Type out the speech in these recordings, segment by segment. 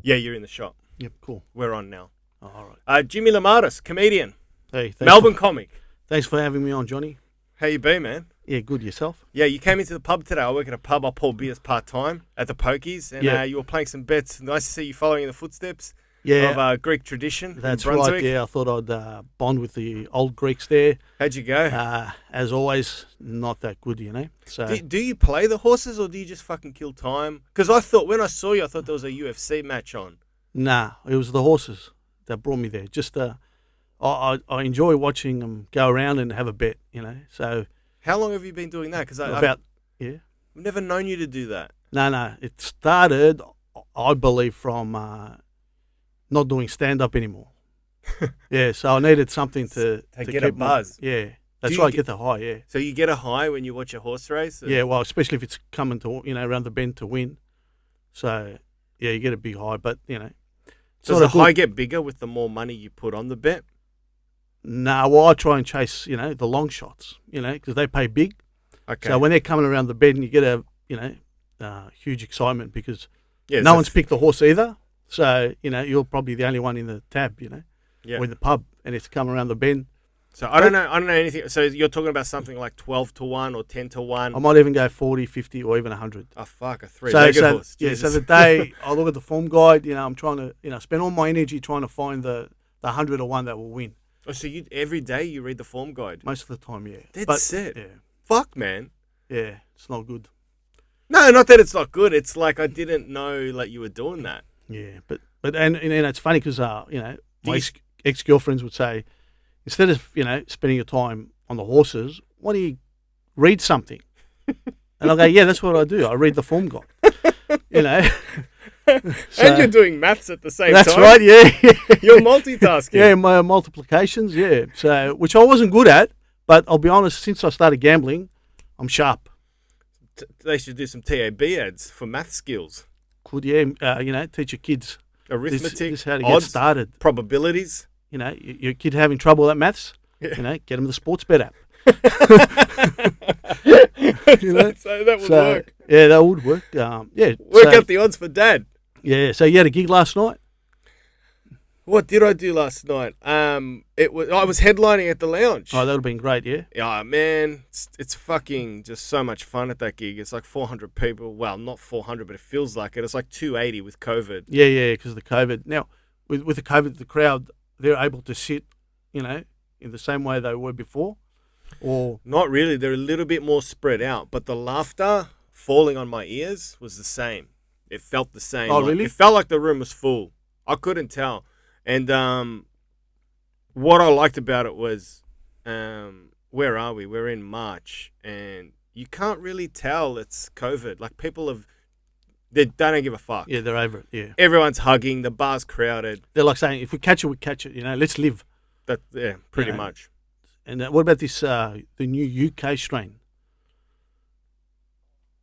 Yeah, you're in the shop. Yep, cool. We're on now. Oh, all right. Jimmy Limatos, comedian, Hey, Melbourne comic. Thanks for having me on, Johnny. How you been, man? Yeah, good. Yourself? Yeah, you came into the pub today. I work at a pub. I pour beers part-time at the Pokies, and you were playing some bets. Nice to see you following in the footsteps of Greek tradition. That's in Brunswick. right. Yeah, I thought I'd bond with the old Greeks there. How'd you go? As always, not that good, you know. So do you play the horses, or do you just fucking kill time? Because I thought, when I saw you, I thought there was a UFC match on. Nah, it was the horses that brought me there. Just I enjoy watching them go around and have a bet, you know. So how long have you been doing that? Because I've never known you to do that. No, it started, I believe, from not doing stand-up anymore. Yeah, so I needed something to get a buzz. That's right, get the high, yeah. So you get a high when you watch a horse race? Yeah, well, especially if it's coming to, around the bend to win. So, yeah, you get a big high, but, Does the high get bigger with the more money you put on the bet? No, well, I try and chase, the long shots, because they pay big. Okay. So when they're coming around the bend, you get huge excitement because no one's picked the horse either. So, you're probably the only one in the tab, or in the pub, and it's come around the bend. So I don't know anything. So you're talking about something like 12-1 or 10-1. I might even go 40, 50, or even 100. Oh, fuck, a three-legged horse. Yeah, so the day I look at the form guide, I'm trying to, spend all my energy trying to find the 100 or one that will win. Oh, so every day you read the form guide? Most of the time, yeah. That's it. Yeah. Fuck, man. Yeah, it's not good. No, not that it's not good. It's like I didn't know you were doing that. Yeah, but it's funny because my ex-girlfriends would say, instead of spending your time on the horses, why don't you read something? And I go, yeah, that's what I do. I read the form guide. So, and you're doing maths at the same time. That's right, yeah. You're multitasking. Yeah, my multiplications, yeah. So, which I wasn't good at, but I'll be honest, since I started gambling, I'm sharp. They should do some TAB ads for math skills. Could, yeah, teach your kids. Arithmetic, this is how to odds, get started. Probabilities. Your kid having trouble at maths, get them the sports bet app. So that would work. Yeah, that would work. Work out the odds for Dad. Yeah, so you had a gig last night? What did I do last night? I was headlining at the lounge. Oh, that would have been great, yeah? Yeah, man, it's fucking just so much fun at that gig. It's like 400 people. Well, not 400, but it feels like it. It's like 280 with COVID. Yeah, because of the COVID. Now, with the COVID, the crowd, they're able to sit, in the same way they were before? Or not really. They're a little bit more spread out, but the laughter falling on my ears was the same. It felt the same. Oh, really? It felt like the room was full. I couldn't tell. And what I liked about it was, where are we? We're in March, and you can't really tell it's COVID. Like, they don't give a fuck. Yeah, they're over it, yeah. Everyone's hugging. The bar's crowded. They're like saying, if we catch it, we catch it. Let's live. Pretty much. And what about this, the new UK strain?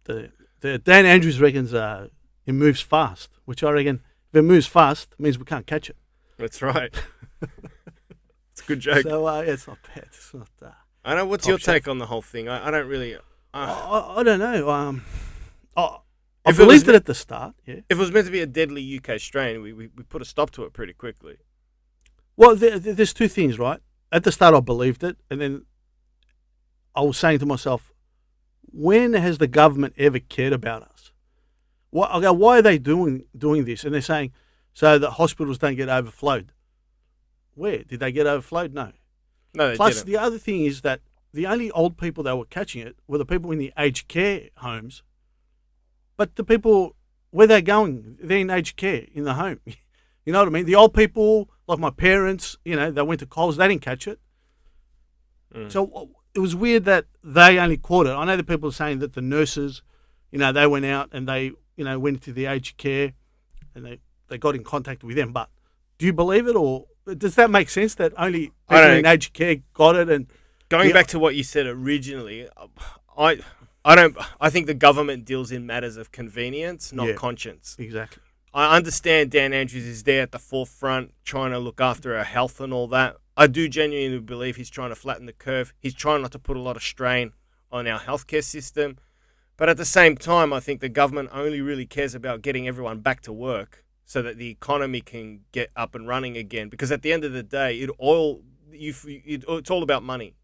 The Dan Andrews reckons it moves fast, which I reckon if it moves fast, it means we can't catch it. That's right. It's a good joke. So, it's not bad. It's not. I know. What's your take on the whole thing? I don't really. I don't know. I believed it at the start. Yeah. If it was meant to be a deadly UK strain, we put a stop to it pretty quickly. Well, there's two things, right? At the start, I believed it, and then I was saying to myself, when has the government ever cared about us? Why are they doing this? And they're saying, so that hospitals don't get overflowed. Where? Did they get overflowed? No. No, they Plus, didn't. the other thing is that the only old people that were catching it were the people in the aged care homes. But the people, where they're going, they're in aged care, in the home. You know what I mean? The old people, like my parents, they went to college, they didn't catch it. Mm. So it was weird that they only caught it. I know the people are saying that the nurses, they went out and they, went into the aged care and they got in contact with them. But do you believe it, or does that make sense that only people in aged care got it? And going back to what you said originally, I think the government deals in matters of convenience, not conscience. Exactly. I understand Dan Andrews is there at the forefront trying to look after our health and all that. I do genuinely believe he's trying to flatten the curve. He's trying not to put a lot of strain on our healthcare system. But at the same time, I think the government only really cares about getting everyone back to work. so that the economy can get up and running again. Because at the end of the day, it's all about money.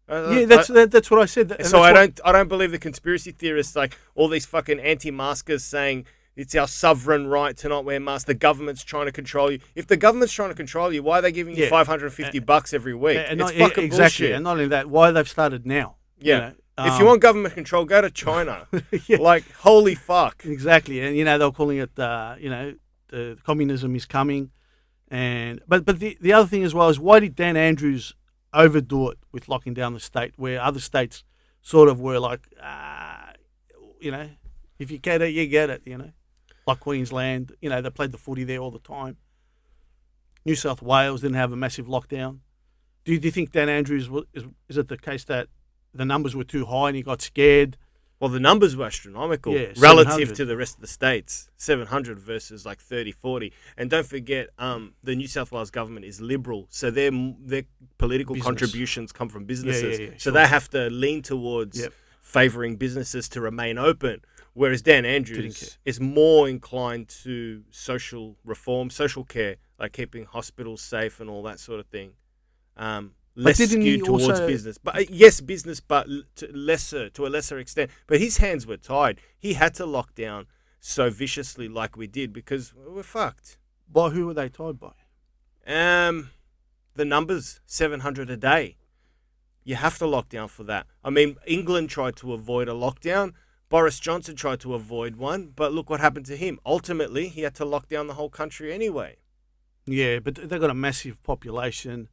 Yeah, that's what I said. So I don't believe the conspiracy theorists, like all these fucking anti-maskers saying it's our sovereign right to not wear masks. The government's trying to control you. If the government's trying to control you, why are they giving you $550 every week? It's fucking bullshit. And not only that, why they've started now. Yeah. If you want government control, go to China. Like, holy fuck. Exactly. And, they're calling it, the communism is coming. But the other thing as well is, why did Dan Andrews overdo it with locking down the state, where other states sort of were like, if you get it, you get it, like Queensland, they played the footy there all the time. New South Wales didn't have a massive lockdown. Do you think Dan Andrews, is it the case that the numbers were too high and he got scared? Well, the numbers were astronomical relative to the rest of the states. 700 versus like 30, 40. And don't forget, the New South Wales government is liberal, so their political contributions come from businesses. So they have to lean towards favouring businesses to remain open, whereas Dan Andrews is more inclined to social reform, social care, like keeping hospitals safe and all that sort of thing. Less skewed towards business, but yes, business, but to a lesser extent. But his hands were tied. He had to lock down so viciously, like we did, because we're fucked. By who were they tied by? The numbers, 700 a day. You have to lock down for that. I mean, England tried to avoid a lockdown. Boris Johnson tried to avoid one, but look what happened to him. Ultimately, he had to lock down the whole country anyway. Yeah, but they've got a massive population.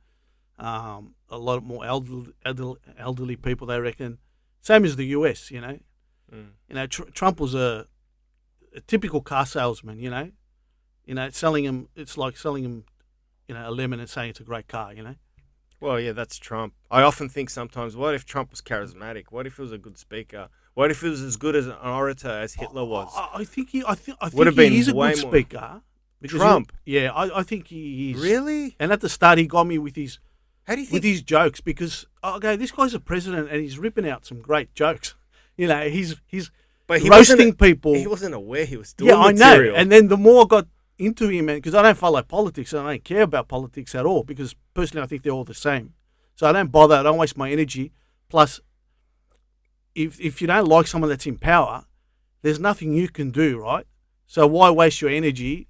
A lot more elderly people, they reckon. Same as the US, Trump was a typical car salesman, selling him. It's like selling him, a lemon and saying it's a great car, Well, yeah, that's Trump. I often think sometimes, what if Trump was charismatic? What if he was a good speaker? What if he was as good as an orator as Hitler was? I think he is a good speaker. Trump? I think he is. Really? And at the start, he got me with his... How do you think? With his jokes, because this guy's a president and he's ripping out some great jokes. He's roasting people. He wasn't aware he was doing material. I know. And then the more I got into him, because I don't follow politics and I don't care about politics at all, because personally I think they're all the same. So I don't bother. I don't waste my energy. Plus, if you don't like someone that's in power, there's nothing you can do, right? So why waste your energy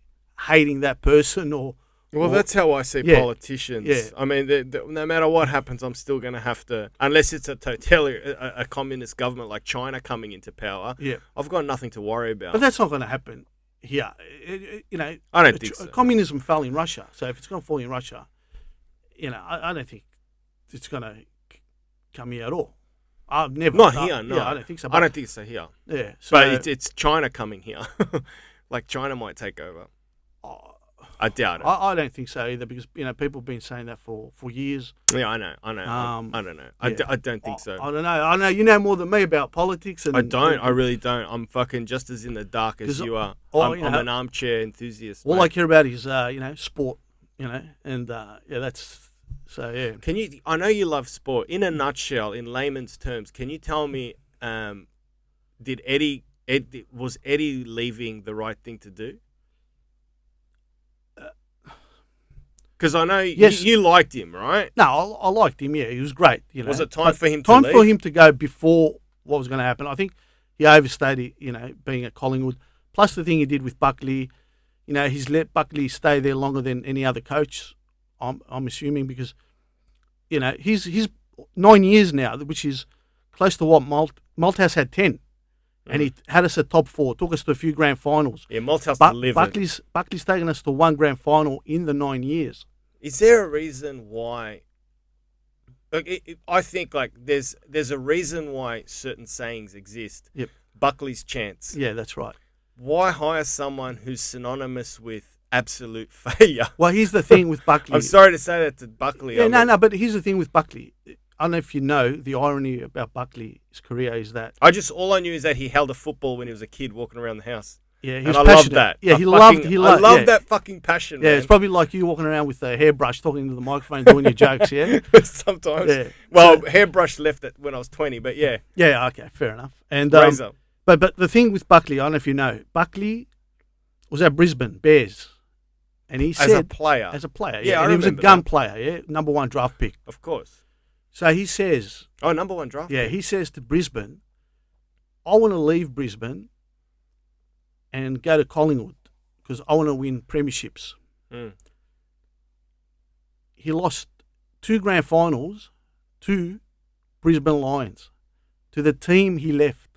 hating that person or... Well, that's how I see politicians. Yeah. I mean, no matter what happens, I'm still going to have to, unless it's a communist government like China coming into power. Yeah, I've got nothing to worry about. But that's not going to happen here. I don't think so. Communism fell in Russia, so if it's going to fall in Russia, I don't think it's going to come here at all. I've never. Not here, no. Yeah, I don't think so. I don't think so here. Yeah, but it's China coming here. Like China might take over. I doubt it. I don't think so either, because people have been saying that for years. Yeah, I know. I don't know. Yeah. I don't think so. I don't know. I know you know more than me about politics. And I don't. I really don't. I'm fucking just as in the dark as you are. I'm an armchair enthusiast. All I care about is sport. And that's so yeah. Can you? I know you love sport. In a nutshell, in layman's terms, can you tell me? Was Eddie leaving the right thing to do? Because I know you liked him, right? No, I liked him. Yeah, he was great. Was it time for him to leave? Time for him to go before what was going to happen. I think he overstayed, being at Collingwood. Plus the thing he did with Buckley, he's let Buckley stay there longer than any other coach. I'm assuming, because he's 9 years now, which is close to what Malthouse had 10. And he had us at top 4, took us to a few grand finals. Yeah, Malthouse delivered. Buckley's taken us to one grand final in the 9 years. Is there a reason why? I think there's a reason why certain sayings exist. Yep. Buckley's chance. Yeah, that's right. Why hire someone who's synonymous with absolute failure? Well, here's the thing with Buckley. I'm sorry to say that to Buckley. Yeah, but here's the thing with Buckley. I don't know if you know, the irony about Buckley's career is that... all I knew is that he held a football when he was a kid walking around the house. Yeah, he was passionate. I love that. Yeah, I love that fucking passion, man. Yeah, it's probably like you walking around with a hairbrush, talking to the microphone, doing your jokes, yeah? Sometimes. Yeah. Well, hairbrush left it when I was 20, but yeah. Yeah, okay, fair enough. And Razor. But the thing with Buckley, I don't know if you know, Buckley was at Brisbane Bears, and he said As a player. yeah, I and he was a remember gun that. player, yeah, number 1 draft pick. Of course. So he says, Oh, number 1 draft. yeah, pick. he says to Brisbane, I want to leave Brisbane and go to Collingwood because I want to win premierships. Mm. He lost 2 grand finals to Brisbane Lions, to the team he left.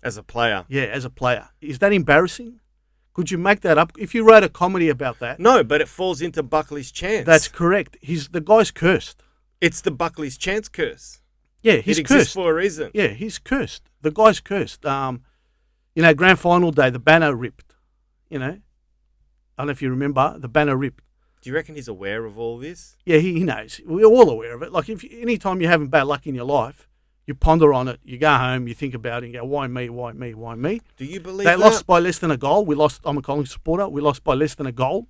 As a player. Yeah, as a player. Is that embarrassing? Could you make that up? If you wrote a comedy about that, No, but it falls into Buckley's chance. that's correct. The guy's cursed. It's the Buckley's chance curse. Yeah, he's it exists cursed. for a reason. Yeah, he's cursed. The guy's cursed. Grand final day, the banner ripped. I don't know if you remember, the banner ripped. Do you reckon he's aware of all this? Yeah, he knows. We're all aware of it. Like, anytime you're having bad luck in your life, you ponder on it, you go home, you think about it, and go, why me, why me, why me? Do you believe They that? lost by less than a goal. I'm a Collingwood supporter. We lost by less than a goal.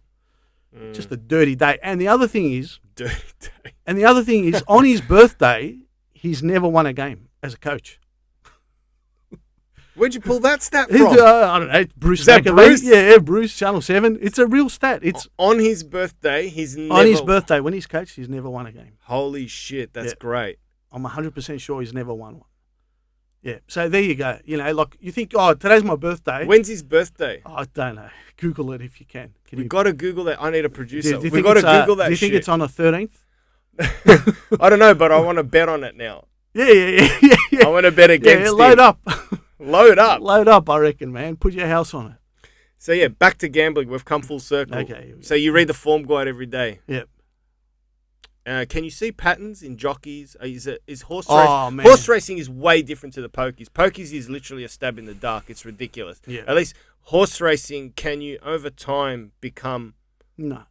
Just a dirty day. And the other thing is, Dirty day. on his birthday, he's never won a game as a coach. Where'd you pull that stat He's, from? I don't know, Bruce. Is that McAvey. Bruce? Yeah, Bruce, Channel 7. It's a real stat. It's On his birthday, he's never... on his birthday, when he's coached, he's never won a game. Holy shit, that's Yeah. great. I'm 100% sure he's never won one. Yeah, so there you go. Like, you think, today's my birthday. When's his birthday? I don't know. Google it if you can. We got to Google that. I need a producer. Do you We think got to it's, Google that Do you think shit. it's on the 13th? I don't know, but I want to bet on it now. Yeah. I want to bet against Yeah, him. load up. Load up. Load up, I reckon, man. Put your house on it. So, yeah, back to gambling. We've come full circle. Okay. So, you read the form guide every day. Yep. Can you see patterns in jockeys? Is horse Oh, racing? man. Horse racing is way different to the pokies. Pokies is literally a stab in the dark. It's ridiculous. Yeah. At least horse racing, can you over time become? No,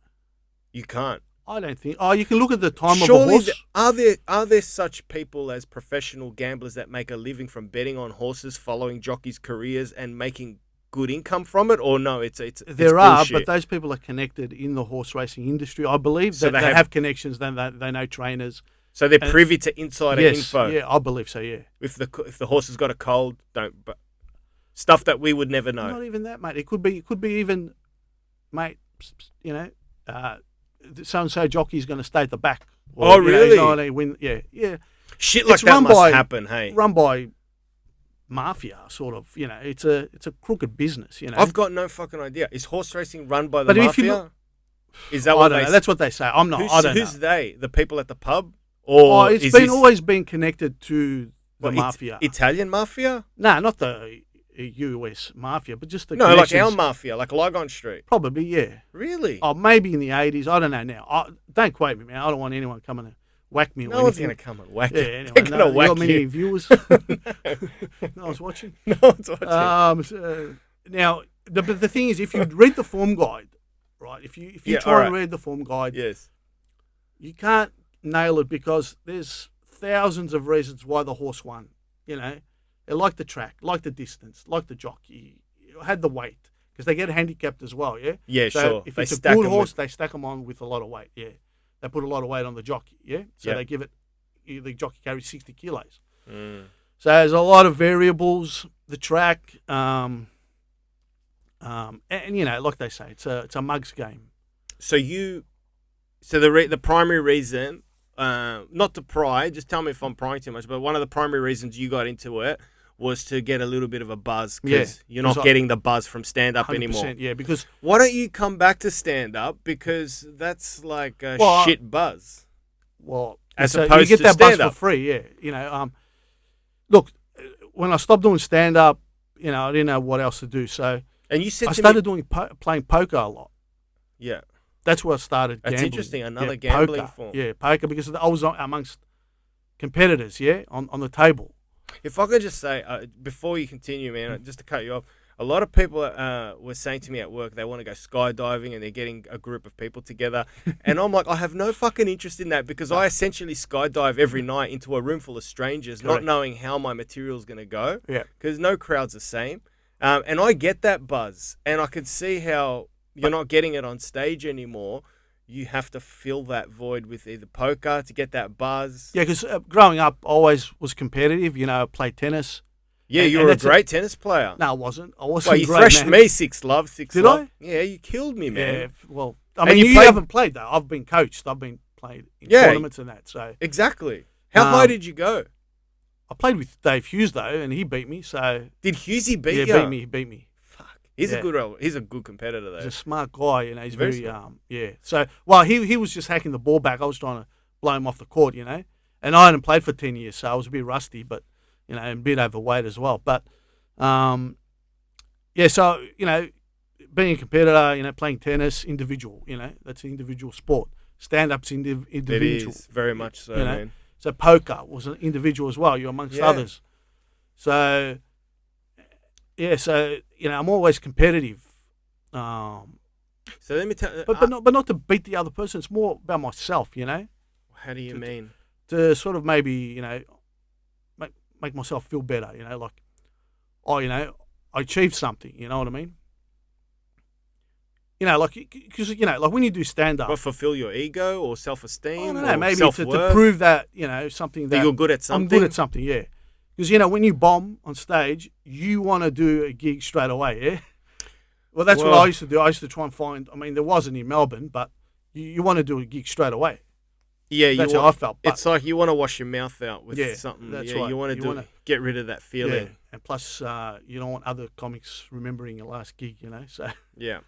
You can't. I don't think. Oh, you can look at the time of a Surely, horse. are there such people as professional gamblers that make a living from betting on horses, following jockeys' careers, and making good income from it? Or no, it's There are, bullshit. but those people are connected in the horse racing industry. I believe So that they they have- have connections. They know trainers. So they're privy to insider Yes, info. yeah, I believe so. Yeah, If the horse has got a cold, don't. But stuff that we would never know. not even that, mate. It could be even, mate. So and so jockey's going to stay at the back. Oh, really? He's not gonna win. Yeah. Shit like It's that run must by- happen. Hey, Run by mafia, sort of. It's a crooked business. I've got no fucking idea. Is horse racing run by the But if you mafia? look- Is that I what don't they? know. That's what they say. I'm not. I don't who's know. they? The people at the pub, or It's is been this- always been connected to the what, mafia. Italian mafia? No, not the US mafia, but just the No, like connections. our mafia, like Lygon Street. Probably, yeah. Really? Oh, maybe in the 80s. I don't know now. Don't quote me, man. I don't want anyone coming to whack me or No one's anything. going to come and whack Yeah, you. anyway, They're going to you whack got many you. viewers? No one's watching. No one's watching. Now, but the thing is, if you read the form guide, right? If you Yeah, try alright. and read the form guide, Yes. you can't nail it because there's thousands of reasons why the horse won. They like the track, like the distance, like the jockey, had the weight because they get handicapped as well. Yeah. Yeah, So sure. if They it's a stack good 'em horse, with- they stack them on with a lot of weight. Yeah. They put a lot of weight on the jockey. Yeah. So Yeah. they give it. The jockey carries 60 kilos. Mm. So there's a lot of variables. The track, and like they say, it's a mugs game. So the primary reason, not to pry, just tell me if I'm prying too much, but one of the primary reasons you got into it was to get a little bit of a buzz because you're not getting the buzz from stand-up 100%, anymore. yeah, because Why don't you come back to stand-up? Because that's like a shit buzz. As so opposed you get to that buzz stand-up. for free. Yeah, look, when I stopped doing stand-up, I didn't know what else to do, so And you said I to started me, doing playing poker a lot. yeah, That's where I started. That's gambling. interesting, another Yeah, gambling poker. form. Yeah, poker because I was amongst competitors. Yeah, on the table. if I could just say, before you continue, man, just to cut you off, a lot of people were saying to me at work they want to go skydiving and they're getting a group of people together. And I'm like, I have no fucking interest in that because I essentially skydive every night into a room full of strangers, not Correct. knowing how my material is going to go. Yeah. Because no crowd's the same. And I get that buzz. And I could see how you're not getting it on stage anymore. You have to fill that void with either poker to get that buzz. Yeah, because growing up, I always was competitive. I played tennis. Yeah, And- you and were a that's great tennis player. No, I wasn't. I wasn't Well, you great, thrashed man. me 6-love, 6 Did love. I? Yeah, you killed me, man. Yeah, well, I And mean, you you played- haven't played though. I've been coached. I've been played in Yeah. tournaments and that. So Exactly. How high Um, did you go? I played with Dave Hughes though, and he beat me. So Did Hughesy beat yeah, you? beat me. He beat me. Fuck. He's Yeah. a good. He's a good competitor though. He's a smart guy, you know. He's Very very, smart. yeah. So well, he was just hacking the ball back. I was trying to blow him off the court, you know. And I hadn't played for 10 years, so I was a bit rusty, but you know, and a bit overweight as well. But yeah, so you know, being a competitor, you know, playing tennis, individual, you know, that's an individual sport. Stand up's It individual. is very much so, you know. man. So poker was an individual as well. You're amongst Yeah. others. So yeah, so you know, I'm always competitive. So let me tell. But not to beat the other person. It's more about myself, you know, How do you mean? to sort of maybe, you know, make myself feel better, you know, like, oh, you know, I achieved something, you know what I mean? You know, like, because, you know, like when you do stand up, What, fulfill your ego or I self-esteem? don't know, or maybe self-worth? to prove that, you know, something that that you're good at something. I'm good at something, yeah. Because, you know, when you bomb on stage, you want to do a gig straight away, yeah? Well, that's what Well- I used to do. I used to try and find, I mean, there wasn't in Melbourne, but you want to do a gig straight away. Yeah, you That's want, how I felt. But, It's like you want to wash your mouth out with Yeah, something. that's Yeah, right. you want You to wanna- get rid of that feeling. yeah. And plus, you don't want other comics remembering your last gig, you know? Yeah.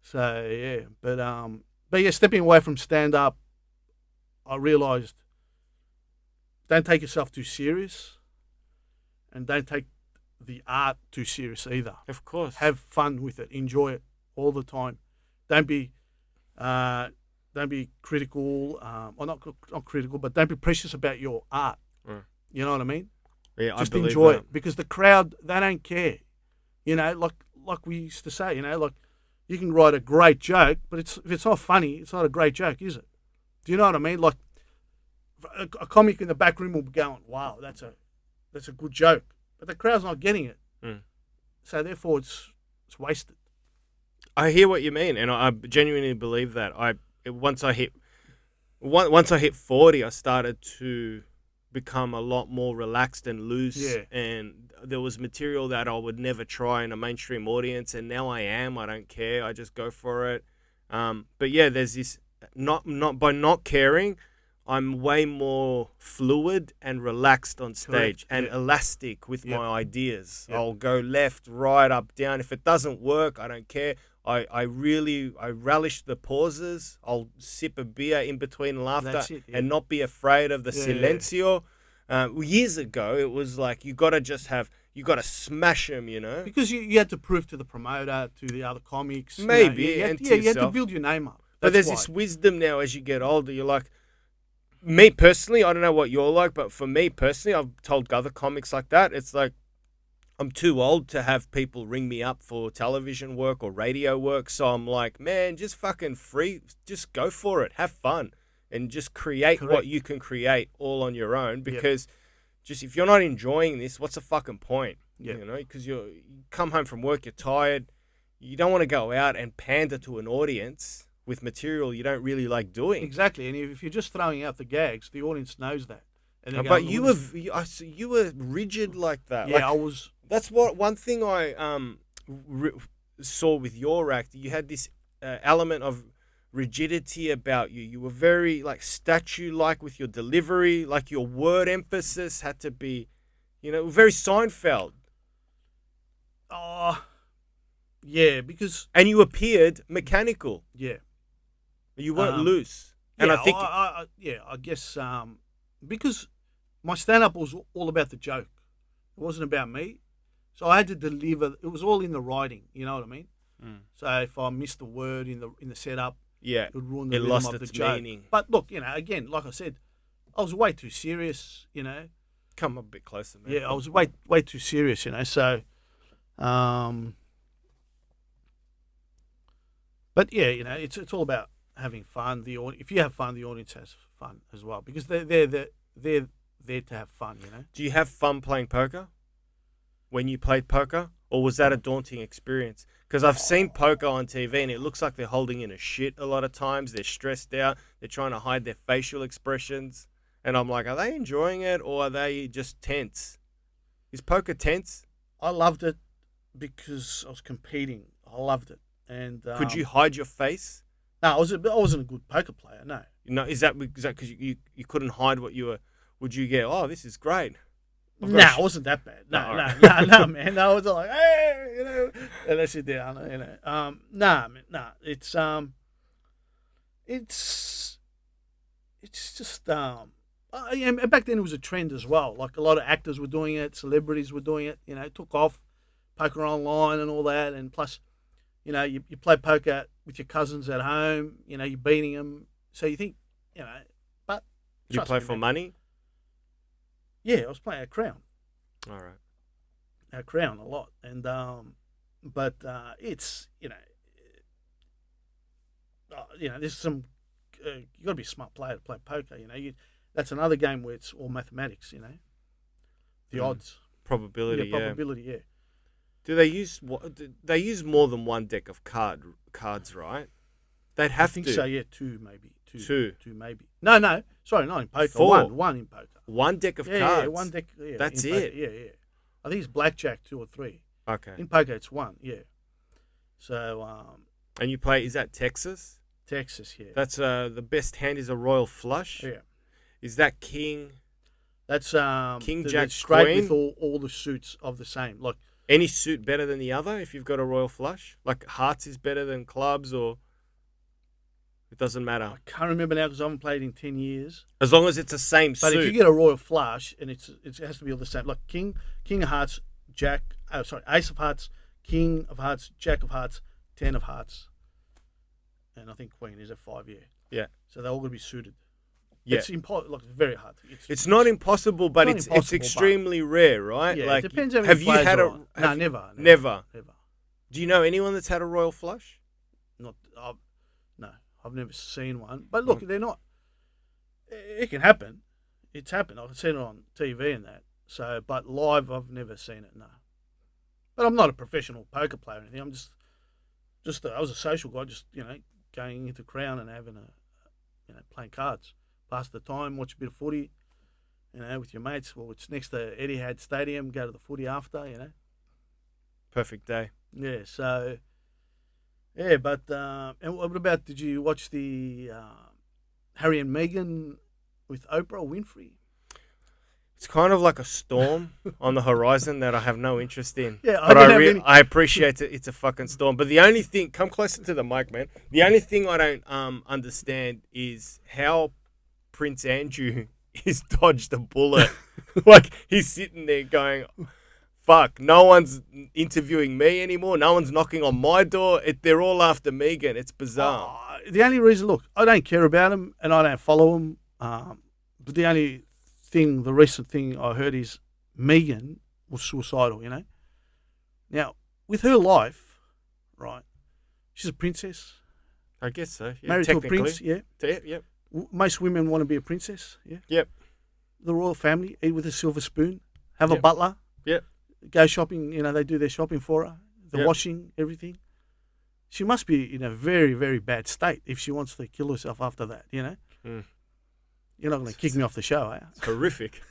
So yeah. But yeah, stepping away from stand up, I realised don't take yourself too serious and don't take the art too serious either. Of course. Have fun with it. Enjoy it all the time. Don't be critical, or not critical, but don't be precious about your art. Mm. You know what I mean? Yeah, Just I believe enjoy that. it because the crowd, they don't care. You know, like we used to say, you know, like you can write a great joke, but if it's not funny, it's not a great joke, is it? Do you know what I mean? Like a comic in the back room will be going, "Wow, that's a good joke," but the crowd's not getting it. Mm. So therefore, it's wasted. I hear what you mean, and I genuinely believe that. Once I hit 40, I started to become a lot more relaxed and loose, Yeah. and there was material that I would never try in a mainstream audience, and now I am. I don't care. I just go for it. But yeah, there's this not by not caring, I'm way more fluid and relaxed on stage. Correct. And Yeah. elastic with Yep. my ideas. Yep. I'll go left, right, up, down. If it doesn't work, I don't care. I relish the pauses. I'll sip a beer in between laughter That's it, yeah. and not be afraid of the Yeah, silencio. Years ago, it was like you got to smash them, you know. Because you had to prove to the promoter, to the other comics. you know, Maybe, you had, and to you had to yourself. build your name up. But That's there's this why. wisdom now as you get older. You're like, me personally, I don't know what you're like, but for me personally, I've told other comics like that. It's like, I'm too old to have people ring me up for television work or radio work. So I'm like, man, just fucking just go for it. Have fun and just create what Correct. you can create all on your own. Yep. Because just if you're not enjoying this, what's the fucking point? Yep. You know, because you come home from work, you're tired. You don't want to go out and pander to an audience with material you don't really like doing. Exactly. And if you're just throwing out the gags, the audience knows that. And they're But going, you "Well, you were rigid like that. yeah, Like, I was. that's what one thing I saw with your act. You had this element of rigidity about you. You were very like statue-like with your delivery. Like your word emphasis had to be, very Seinfeld. Yeah, because And you appeared mechanical. yeah, You weren't loose. And yeah, I think I guess because my stand-up was all about the joke. It wasn't about me, so I had to deliver. It was all in the writing. You know what I mean? So if I missed a word in the setup, yeah, it would ruin the it rhythm lost of the its joke. meaning. But look, again, like I said, I was way too serious. Come a bit closer, man. Yeah, I was way too serious. So, but yeah, it's all about having fun. If you have fun, the audience has fun as well because they're there to have fun. Do you have fun playing poker? When you played poker? Or was that a daunting experience? Because I've seen poker on TV and it looks like they're holding in a shit a lot of times. They're stressed out. They're trying to hide their facial expressions. And I'm like, are they enjoying it or are they just tense? Is poker tense? I loved it because I was competing. I loved it. And Could you hide your face? No, I wasn't a good poker player. No. Is that because you couldn't hide what you were? Would you get? Oh, this is great. No, it wasn't that bad. No, man. I was like, hey, and I sit down, man. It's just and back then it was a trend as well. Like a lot of actors were doing it, celebrities were doing it. It took off, poker online and all that, and plus, you play poker with your cousins at home. You're beating them, so you think, but you play for money. Yeah, I was playing at Crown. All right. At Crown a lot, and but it's there's some you got to be a smart player to play poker. That's another game where it's all mathematics. The odds, probability, probability, yeah. Do they use they use more than one deck of cards, right? They'd have to. I think so. Yeah, two maybe. Two maybe. No. Sorry, not in poker. Four. One in poker. One deck of cards. Yeah, one deck. Yeah, that's it. Poker. Yeah. I think it's blackjack 2 or 3. Okay. In poker, it's 1. Yeah. So. And you play? Is that Texas? Texas, yeah. That's the best hand is a royal flush. Yeah. Is that king? That's king jack straight queen? with all the suits of the same. Like any suit better than the other if you've got a royal flush? Like hearts is better than clubs, or it doesn't matter. I can't remember now because I haven't played in 10 years. As long as it's the same but suit. If you get a royal flush and it has to be all the same. Like king of hearts, ace of hearts, king of hearts, jack of hearts, 10 of hearts, and I think queen is a 5. Yeah. So they're all going to be suited. Yeah. It's impossible. It's very hard. It's not impossible, but it's extremely rare, right? Yeah, like, it depends on have you had a no, never. Never. Do you know anyone that's had a royal flush? No, I've never seen one. But look, they're not. It can happen. It's happened. I've seen it on TV and that. So, but live, I've never seen it. No. But I'm not a professional poker player or anything. I'm just I was a social guy, just going into Crown and having playing cards, pass the time, watch a bit of footy, with your mates. Well, it's next to Etihad Stadium. Go to the footy after, Perfect day. Yeah. So. Yeah, but and what about? Did you watch the Harry and Meghan with Oprah Winfrey? It's kind of like a storm on the horizon that I have no interest in. Yeah, but I appreciate it. It's a fucking storm. But the only thing, come closer to the mic, man. The only thing I don't understand is how Prince Andrew is dodged a bullet. Like he's sitting there going, fuck, no one's interviewing me anymore. No one's knocking on my door. They're all after Meghan. It's bizarre. The only reason, look, I don't care about him and I don't follow him. But the recent thing I heard is Meghan was suicidal, Now, with her life, right, she's a princess. I guess so. Yeah, married to a prince, yeah. Yep. Most women want to be a princess, yeah. Yep. The royal family, eat with a silver spoon, have a butler. Yep. Go shopping, they do their shopping for her, the washing, everything. She must be in a very, very bad state if she wants to kill herself after that, Mm. You're not going to kick me off the show, are you? It's horrific.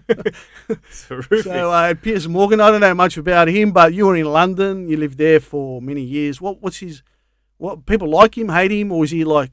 It's horrific. So, Piers Morgan, I don't know much about him, but you were in London. You lived there for many years. What's his... What people like him, hate him, or is he like,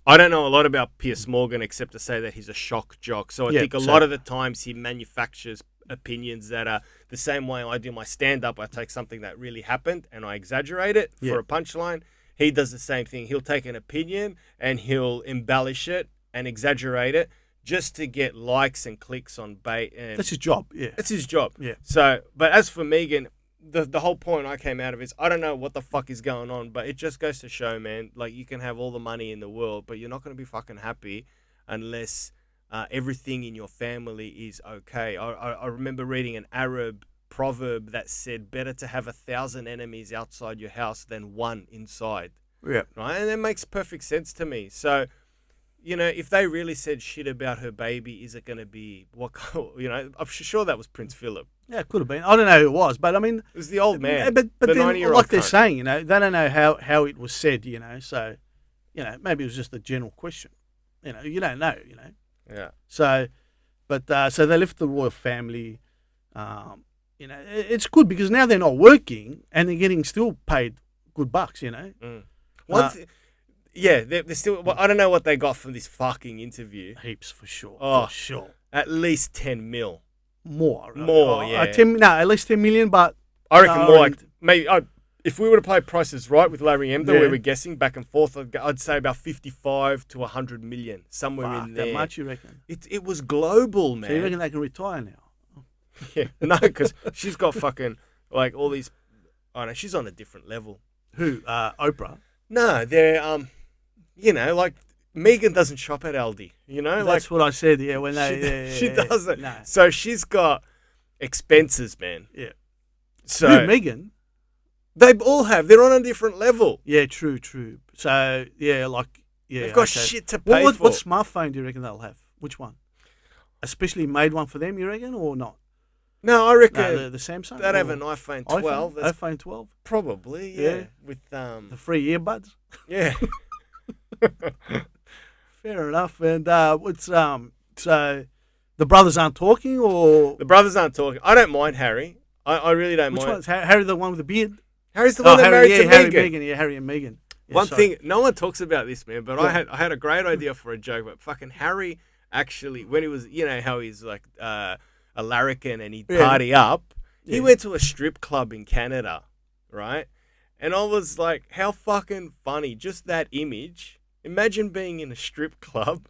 I don't know a lot about Piers Morgan except to say that he's a shock jock. So I think a lot of the times he manufactures opinions that are the same way I do my stand-up. I take something that really happened and I exaggerate it for a punchline. He does the same thing. He'll take an opinion and he'll embellish it and exaggerate it just to get likes and clicks on bait. And that's his job, yeah. That's his job. Yeah. So, but as for Meghan, the whole point I came out of is I don't know what the fuck is going on, but it just goes to show, man, like you can have all the money in the world, but you're not going to be fucking happy unless everything in your family is okay. I remember reading an Arab proverb that said better to have 1,000 enemies outside your house than one inside. Yeah. Right? And that makes perfect sense to me. So, if they really said shit about her baby, is it going to be I'm sure that was Prince Philip. Yeah, it could have been. I don't know who it was, but I mean, it was the old man. But the then, 90-year-old like they're cunt. saying, they don't know how it was said, So, maybe it was just a general question. You don't know, Yeah. So, but so they left the royal family. It's good because now they're not working and they're getting still paid good bucks. Mm. They're still. Well, I don't know what they got from this fucking interview. Heaps for sure. Oh, for sure. At least 10 mil. More. Yeah. At least 10 million, but I reckon more like maybe. If we were to play Prices Right with Larry Emder, we were guessing back and forth, I'd say about 55 to 100 million, somewhere in there. That much, you reckon? It was global, man. So you reckon they can retire now? Yeah, no, because she's got fucking like all these. Oh no, she's on a different level. Who? Oprah. No, they're like Megan doesn't shop at Aldi. That's what I said. Yeah, when they she doesn't. No. So she's got expenses, man. Yeah. So Who, Megan? They all have. They're on a different level. Yeah, true. So they've got shit to pay for. What smartphone do you reckon they'll have? Which one? A specially made one for them, you reckon, or not? No, I reckon the Samsung. They'd have an iPhone 12. iPhone 12. Probably, yeah. With the free earbuds. Yeah. Fair enough. And so the brothers aren't talking, or the brothers aren't talking. I don't mind Harry. I really don't mind. Which one's Harry? The one with the beard. Harry's the one that married to Megan. Harry and Megan. Yeah, one thing, no one talks about this, man, but I had a great idea for a joke, but fucking Harry actually, when he was, how he's like a larrikin and he'd party up, he went to a strip club in Canada, right? And I was like, how fucking funny, just that image. Imagine being in a strip club,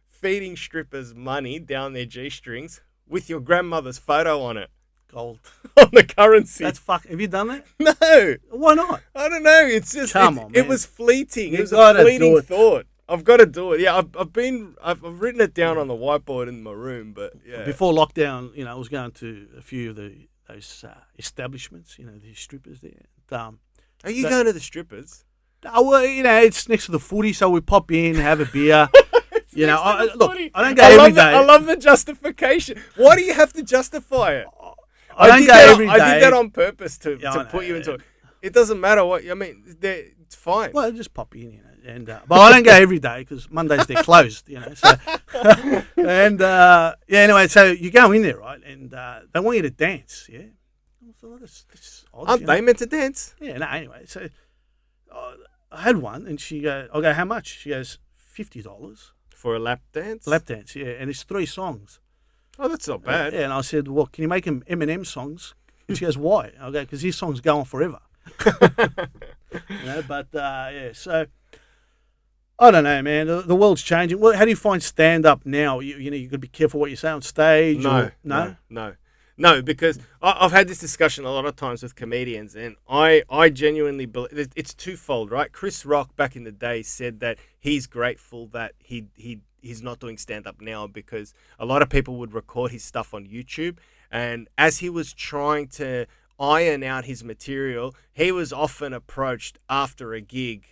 feeding strippers money down their G-strings with your grandmother's photo on it. Gold. On the currency. That's Have you done that? No. Why not? I don't know. It's just Come on, man. It was fleeting. It was a fleeting thought. I've got to do it. Yeah, I've written it down on the whiteboard in my room. But yeah, before lockdown, I was going to a few of those establishments. These strippers there. Are you going to the strippers? Oh, well, it's next to the footy, so we pop in, have a beer. I don't go every day. I love the justification. Why do you have to justify it? I don't go every day. I did that on purpose to put you into it. It doesn't matter what I mean. It's fine. Well, just pop in, and but I don't go every day because Mondays they're closed, So and anyway, so you go in there, right, and they want you to dance, yeah. So that's odd, Aren't they meant to dance? Yeah, no. Anyway, so I had one, and she goes, "I go, how much?" She goes, $50 for a lap dance. Lap dance, yeah, and it's 3 songs. Oh, that's not bad. Yeah, and I said, well, can you make them Eminem songs? And she goes, why? I go, because his songs go on forever. So I don't know, man. The world's changing. Well, how do you find stand-up now? You got to be careful what you say on stage. No, because I've had this discussion a lot of times with comedians, and I genuinely believe it's twofold, right? Chris Rock back in the day said that he's grateful that he's not doing stand-up now because a lot of people would record his stuff on YouTube, and as he was trying to iron out his material, he was often approached after a gig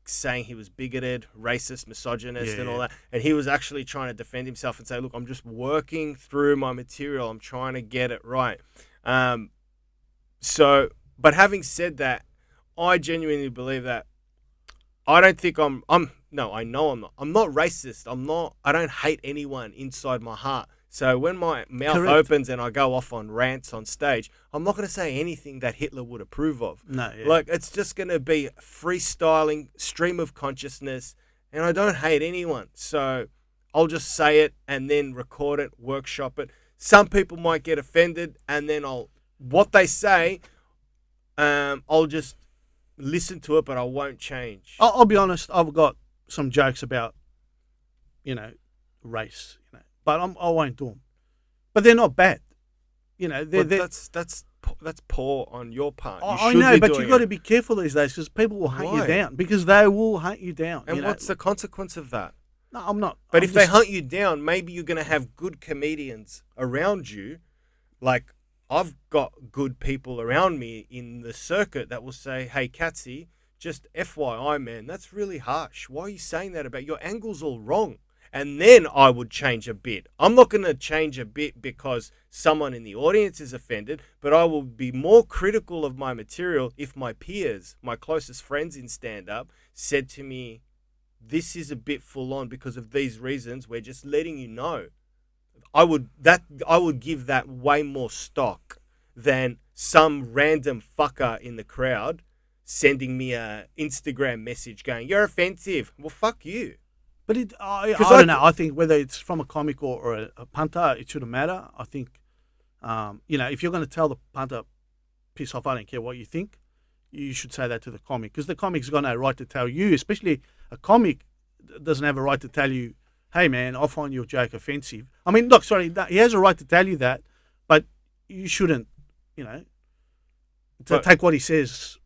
saying he was bigoted, racist, misogynist, and all that. And he was actually trying to defend himself and say, look, I'm just working through my material. I'm trying to get it right. But having said that, I genuinely believe that I don't think I know I'm not. I'm not racist. I don't hate anyone inside my heart. So when my mouth opens and I go off on rants on stage, I'm not going to say anything that Hitler would approve of. No, Like, it's just going to be freestyling, stream of consciousness, and I don't hate anyone. So I'll just say it and then record it, workshop it. Some people might get offended, and then what they say, I'll just listen to it, but I won't change. I'll be honest. I've got some jokes about, race, but I won't do them. But they're not bad, That's poor on your part. I know, but you've got to be careful these days because people will hunt you down. Because they will hunt you down. And what's the consequence of that? No, I'm not. But if they hunt you down, maybe you're going to have good comedians around you. Like, I've got good people around me in the circuit that will say, hey, Katsy, just FYI, man, that's really harsh. Why are you saying that about your angle's all wrong? And then I would change a bit. I'm not going to change a bit because someone in the audience is offended, but I will be more critical of my material if my peers, my closest friends in stand-up, said to me, this is a bit full on because of these reasons. We're just letting you know. I would give that way more stock than some random fucker in the crowd sending me a Instagram message going, "You're offensive." Well, fuck you. But I 'Cause don't know. I think whether it's from a comic or a punter, it shouldn't matter. I think, if you're going to tell the punter, piss off, I don't care what you think, you should say that to the comic, because the comic's got no right to tell you, especially a comic doesn't have a right to tell you, hey, man, I find your joke offensive. I mean, look, sorry, he has a right to tell you that, but you shouldn't, take what he says,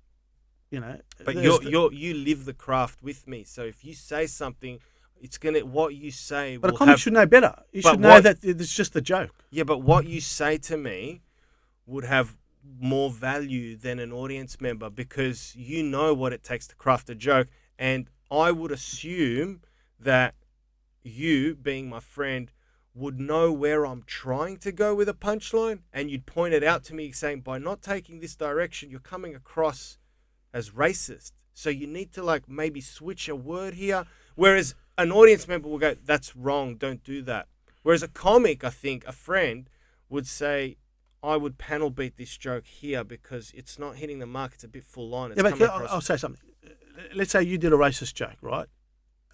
But you live the craft with me, so if you say something, it's what you say. But a comic should know better. He should know that it's just a joke. Yeah, but what you say to me would have more value than an audience member, because you know what it takes to craft a joke, and I would assume that you, being my friend, would know where I'm trying to go with a punchline, and you'd point it out to me saying, by not taking this direction, you're coming across as racist. So you need to maybe switch a word here. Whereas an audience member will go, that's wrong, don't do that. Whereas a comic, I think, a friend would say, I would panel beat this joke here because it's not hitting the mark, it's a bit full on. Yeah, but I'll say something. Let's say you did a racist joke, right?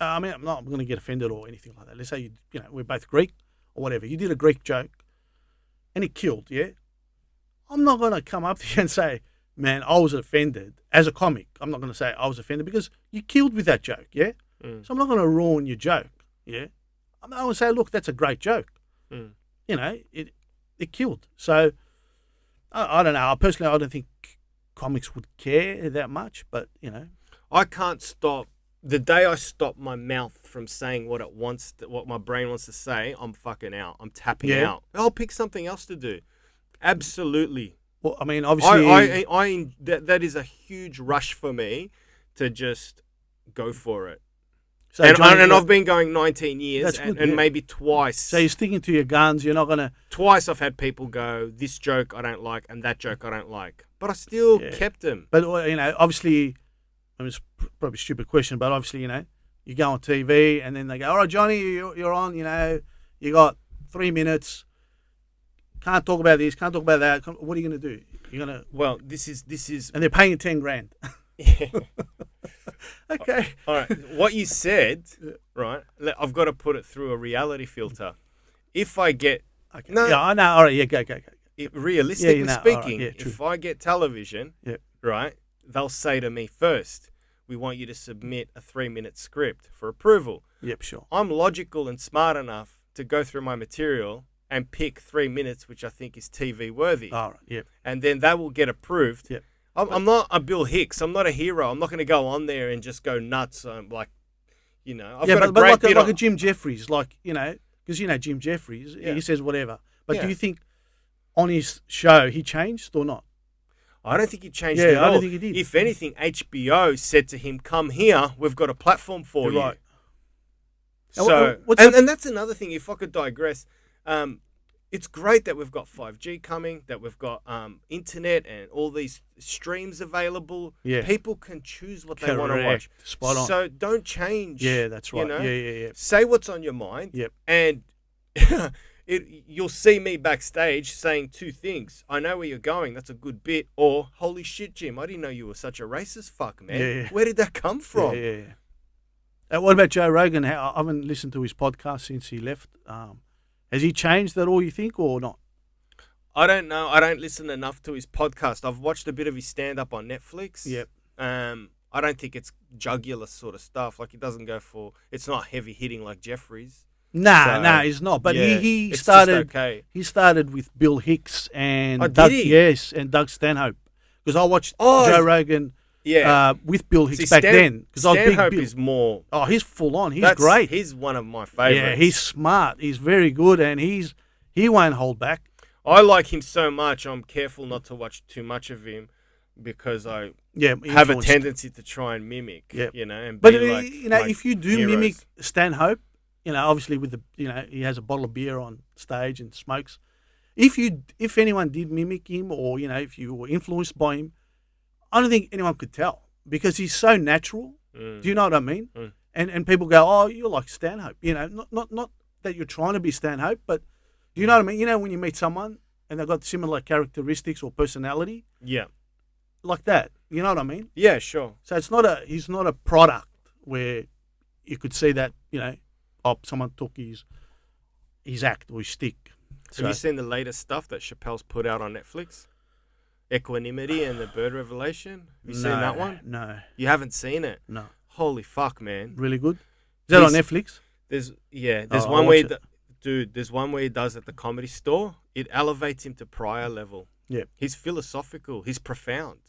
I'm not going to get offended or anything like that. Let's say, we're both Greek or whatever. You did a Greek joke and it killed, yeah? I'm not going to come up to you and say, man, I was offended. As a comic, I'm not going to say I was offended because you killed with that joke, yeah? So I'm not going to ruin your joke, yeah? I'm going to say, look, that's a great joke. It killed. So, I don't know. Personally, I don't think comics would care that much, but, I can't stop. The day I stop my mouth from saying what my brain wants to say, I'm fucking out. I'm tapping out. I'll pick something else to do. Absolutely. Well, I mean, obviously, that is a huge rush for me to just go for it. So and Johnny, I've been going 19 years, and maybe twice. So you're sticking to your guns. You're not gonna. Twice I've had people go, this joke I don't like, and that joke I don't like, but I still kept them. But obviously, it's probably a stupid question, but obviously, you go on TV and then they go, all right, Johnny, you're on. You got 3 minutes. Can't talk about this. Can't talk about that. What are you gonna do? You're gonna. Well, this is, and they're paying you $10,000. Yeah. Okay. All right. What you said, right? I've got to put it through a reality filter. If I get yeah, I know. All right. Yeah, go. Realistically speaking, right. if I get television, right, they'll say to me first, we want you to submit a 3-minute script for approval. Yep, sure. I'm logical and smart enough to go through my material and pick 3 minutes, which I think is TV worthy. All right. Yep. And then that will get approved. Yep. I'm not a Bill Hicks. I'm not a hero. I'm not going to go on there and just go nuts. I've got a great bit like a Jim Jeffries, because Jim Jeffries, he says whatever. But do you think on his show he changed or not? I don't think he changed at all. I don't think he did. If anything, HBO said to him, "Come here. We've got a platform for you." Right. So, and that's another thing. If I could digress. It's great that we've got 5G coming, that we've got internet and all these streams available. Yeah. People can choose what they want to watch. Spot on. So don't change. Yeah, that's right. Yeah. Say what's on your mind. Yep. And you'll see me backstage saying 2 things. I know where you're going. That's a good bit. Or, holy shit, Jim, I didn't know you were such a racist fuck, man. Yeah. Where did that come from? Yeah. What about Joe Rogan? I haven't listened to his podcast since he left. Has he changed at all, you think, or not? I don't know. I don't listen enough to his podcast. I've watched a bit of his stand-up on Netflix. Yep. I don't think it's jugular sort of stuff. Like, he doesn't go for... It's not heavy-hitting like Jeffries. Nah, he's not. But he started... Okay. He started with Bill Hicks and... Did he? Yes, and Doug Stanhope. Because I watched Joe Rogan... Yeah, with Bill Hicks back then. Stanhope is more... Oh, he's full on. He's great. He's one of my favourites. Yeah, he's smart. He's very good, and he won't hold back. I like him so much. I'm careful not to watch too much of him because I have a tendency to try and mimic. Yeah. And but if you do mimic Stanhope, obviously with the he has a bottle of beer on stage and smokes. If anyone did mimic him, or if you were influenced by him, I don't think anyone could tell because he's so natural. Do you know what I mean? And people go, oh, you're like Stanhope. Not that you're trying to be Stanhope, but Do you know what I mean? You know when you meet someone and they've got similar characteristics or personality, Yeah. like that. You know what I mean? Yeah, sure. So he's not a product where you could see that, someone took his act or his stick. So, Have you seen the latest stuff that Chappelle's put out on Netflix? Equanimity and the Bird Revelation. Have you seen that one? No. You haven't seen it? No. Holy fuck, man. Really good? Is that on Netflix? There's I'll one where watch it. there's one where he does at the Comedy Store. It elevates him to prior level. Yeah. He's philosophical. He's profound.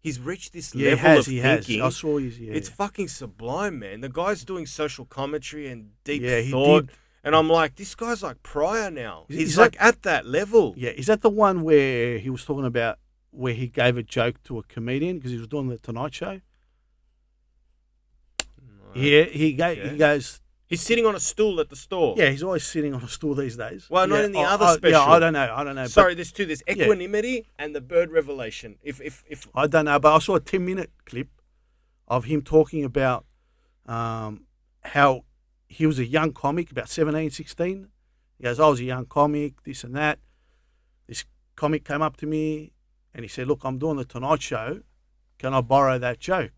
He's reached this Yeah, level of he has. thinking. I saw his. Yeah, It's fucking sublime, man. The guy's doing social commentary and deep he thought. did. And I'm like, this guy's like prior now. He's Is like at that level. Yeah, is that the one where he was talking about where he gave a joke to a comedian because he was doing the Tonight Show? Yeah, he goes. He's sitting on a stool at the store. Yeah, he's always sitting on a stool these days. Well, not Yeah, in the other special. Yeah, I don't know. Sorry, there's two. There's Equanimity and the Bird Revelation. If I don't know, but I saw a 10-minute clip of him talking about how he was a young comic, about 17, 16. He goes, I was a young comic, this and that. This comic came up to me and he said, look, I'm doing the Tonight Show. Can I borrow that joke?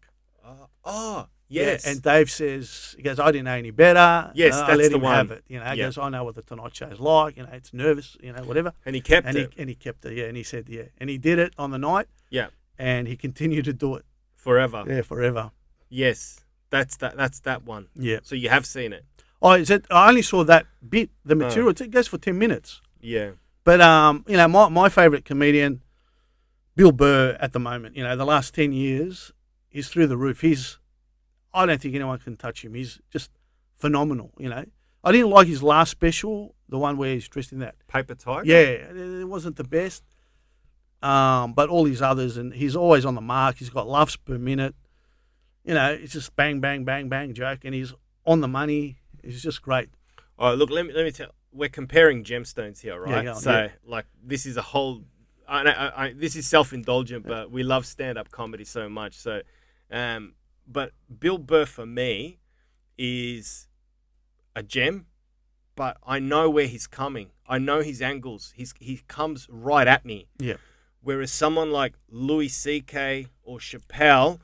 Yes. Yeah, and Dave says, he goes, I didn't know any better. Yes, I that's let the him one. have it. He goes, I know what the Tonight Show is like. It's nervous, whatever. And he kept it. And he kept it, yeah. And he said, yeah. And he did it on the night. Yeah. And he continued to do it. Forever. Yeah, forever. Yes. That's that one. Yeah. So you have seen it. I only saw that bit, the material. It goes for 10 minutes. Yeah. But, my favourite comedian, Bill Burr, at the moment, the last 10 years, is through the roof. I don't think anyone can touch him. He's just phenomenal, I didn't like his last special, the one where he's dressed in that. Paper Tiger? Yeah, it wasn't the best. But all his others, and he's always on the mark. He's got laughs per minute. It's just bang, bang, bang, bang joke, and he's on the money. He's just great. All right, look, let me tell. We're comparing gemstones here, right? Yeah, so, this is a whole. This is self-indulgent, but we love stand-up comedy so much. So, but Bill Burr for me is a gem, but I know where he's coming. I know his angles. He comes right at me. Yeah. Whereas someone like Louis C.K. or Chappelle,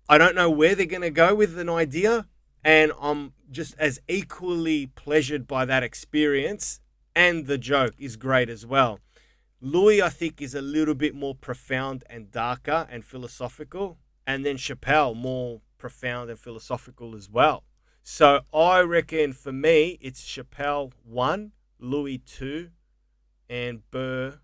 I don't know where they're going to go with an idea, and I'm just as equally pleasured by that experience, and the joke is great as well. Louis, I think, is a little bit more profound and darker and philosophical, and then Chappelle, more profound and philosophical as well. So I reckon for me, it's Chappelle 1, Louis 2, and Burr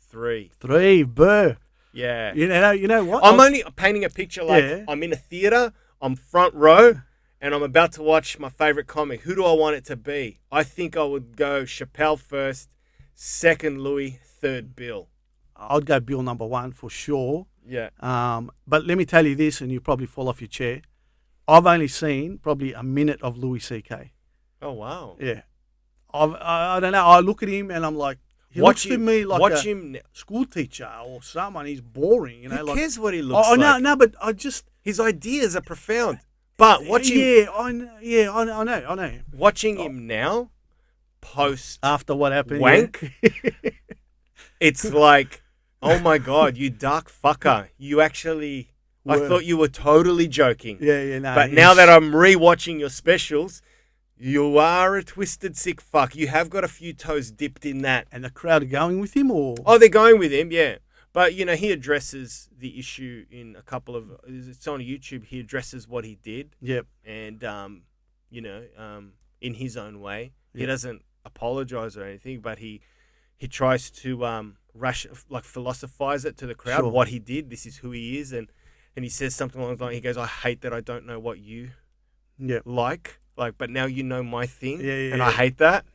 3. 3, Burr. Yeah. You know what? I'm only painting a picture like I'm in a theater, I'm front row, and I'm about to watch my favorite comic. Who do I want it to be? I think I would go Chappelle first, second Louis, third Bill. I'd go Bill number 1 for sure. Yeah. But let me tell you this, and you probably fall off your chair. I've only seen probably a minute of Louis C.K. Oh, wow. Yeah. I don't know. I look at him and I'm like, he looks to me like a school teacher or someone. He's boring. Who cares what he looks like? No, but I just... His ideas are profound. But watching... I know. Watching him now, post... After what happened. Wank, it's like, oh my God, you dark fucker. You actually... I thought you were totally joking. No. But now that I'm re-watching your specials, you are a twisted sick fuck. You have got a few toes dipped in that. And the crowd are going with him, or? Oh, they're going with him, yeah. But, he addresses the issue in a couple of... It's on YouTube. He addresses what he did. Yep. And, in his own way. Yep. He doesn't apologize or anything, but he tries to philosophize it to the crowd, what he did. This is who he is. And he says something along the line. He goes, I hate that I don't know what you like, but now you know my thing. And I hate that.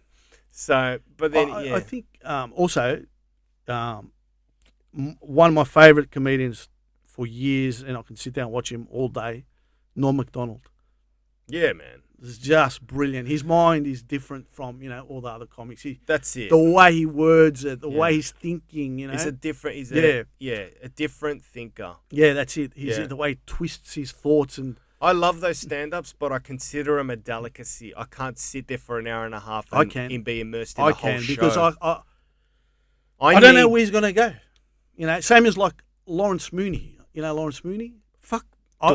So, but then, I think also... one of my favourite comedians for years, and I can sit down and watch him all day, Norm Macdonald. Yeah, man. It's just brilliant. His mind is different from, all the other comics. That's it. The way he words it, the way he's thinking, He's a different thinker. Yeah, that's it. The way he twists his thoughts. And I love those stand-ups, but I consider them a delicacy. I can't sit there for an hour and a half I and, can. and be immersed in I the whole can show. because I don't know where he's going to go. You know, same as like Lawrence Mooney. You know Lawrence Mooney? Fuck. I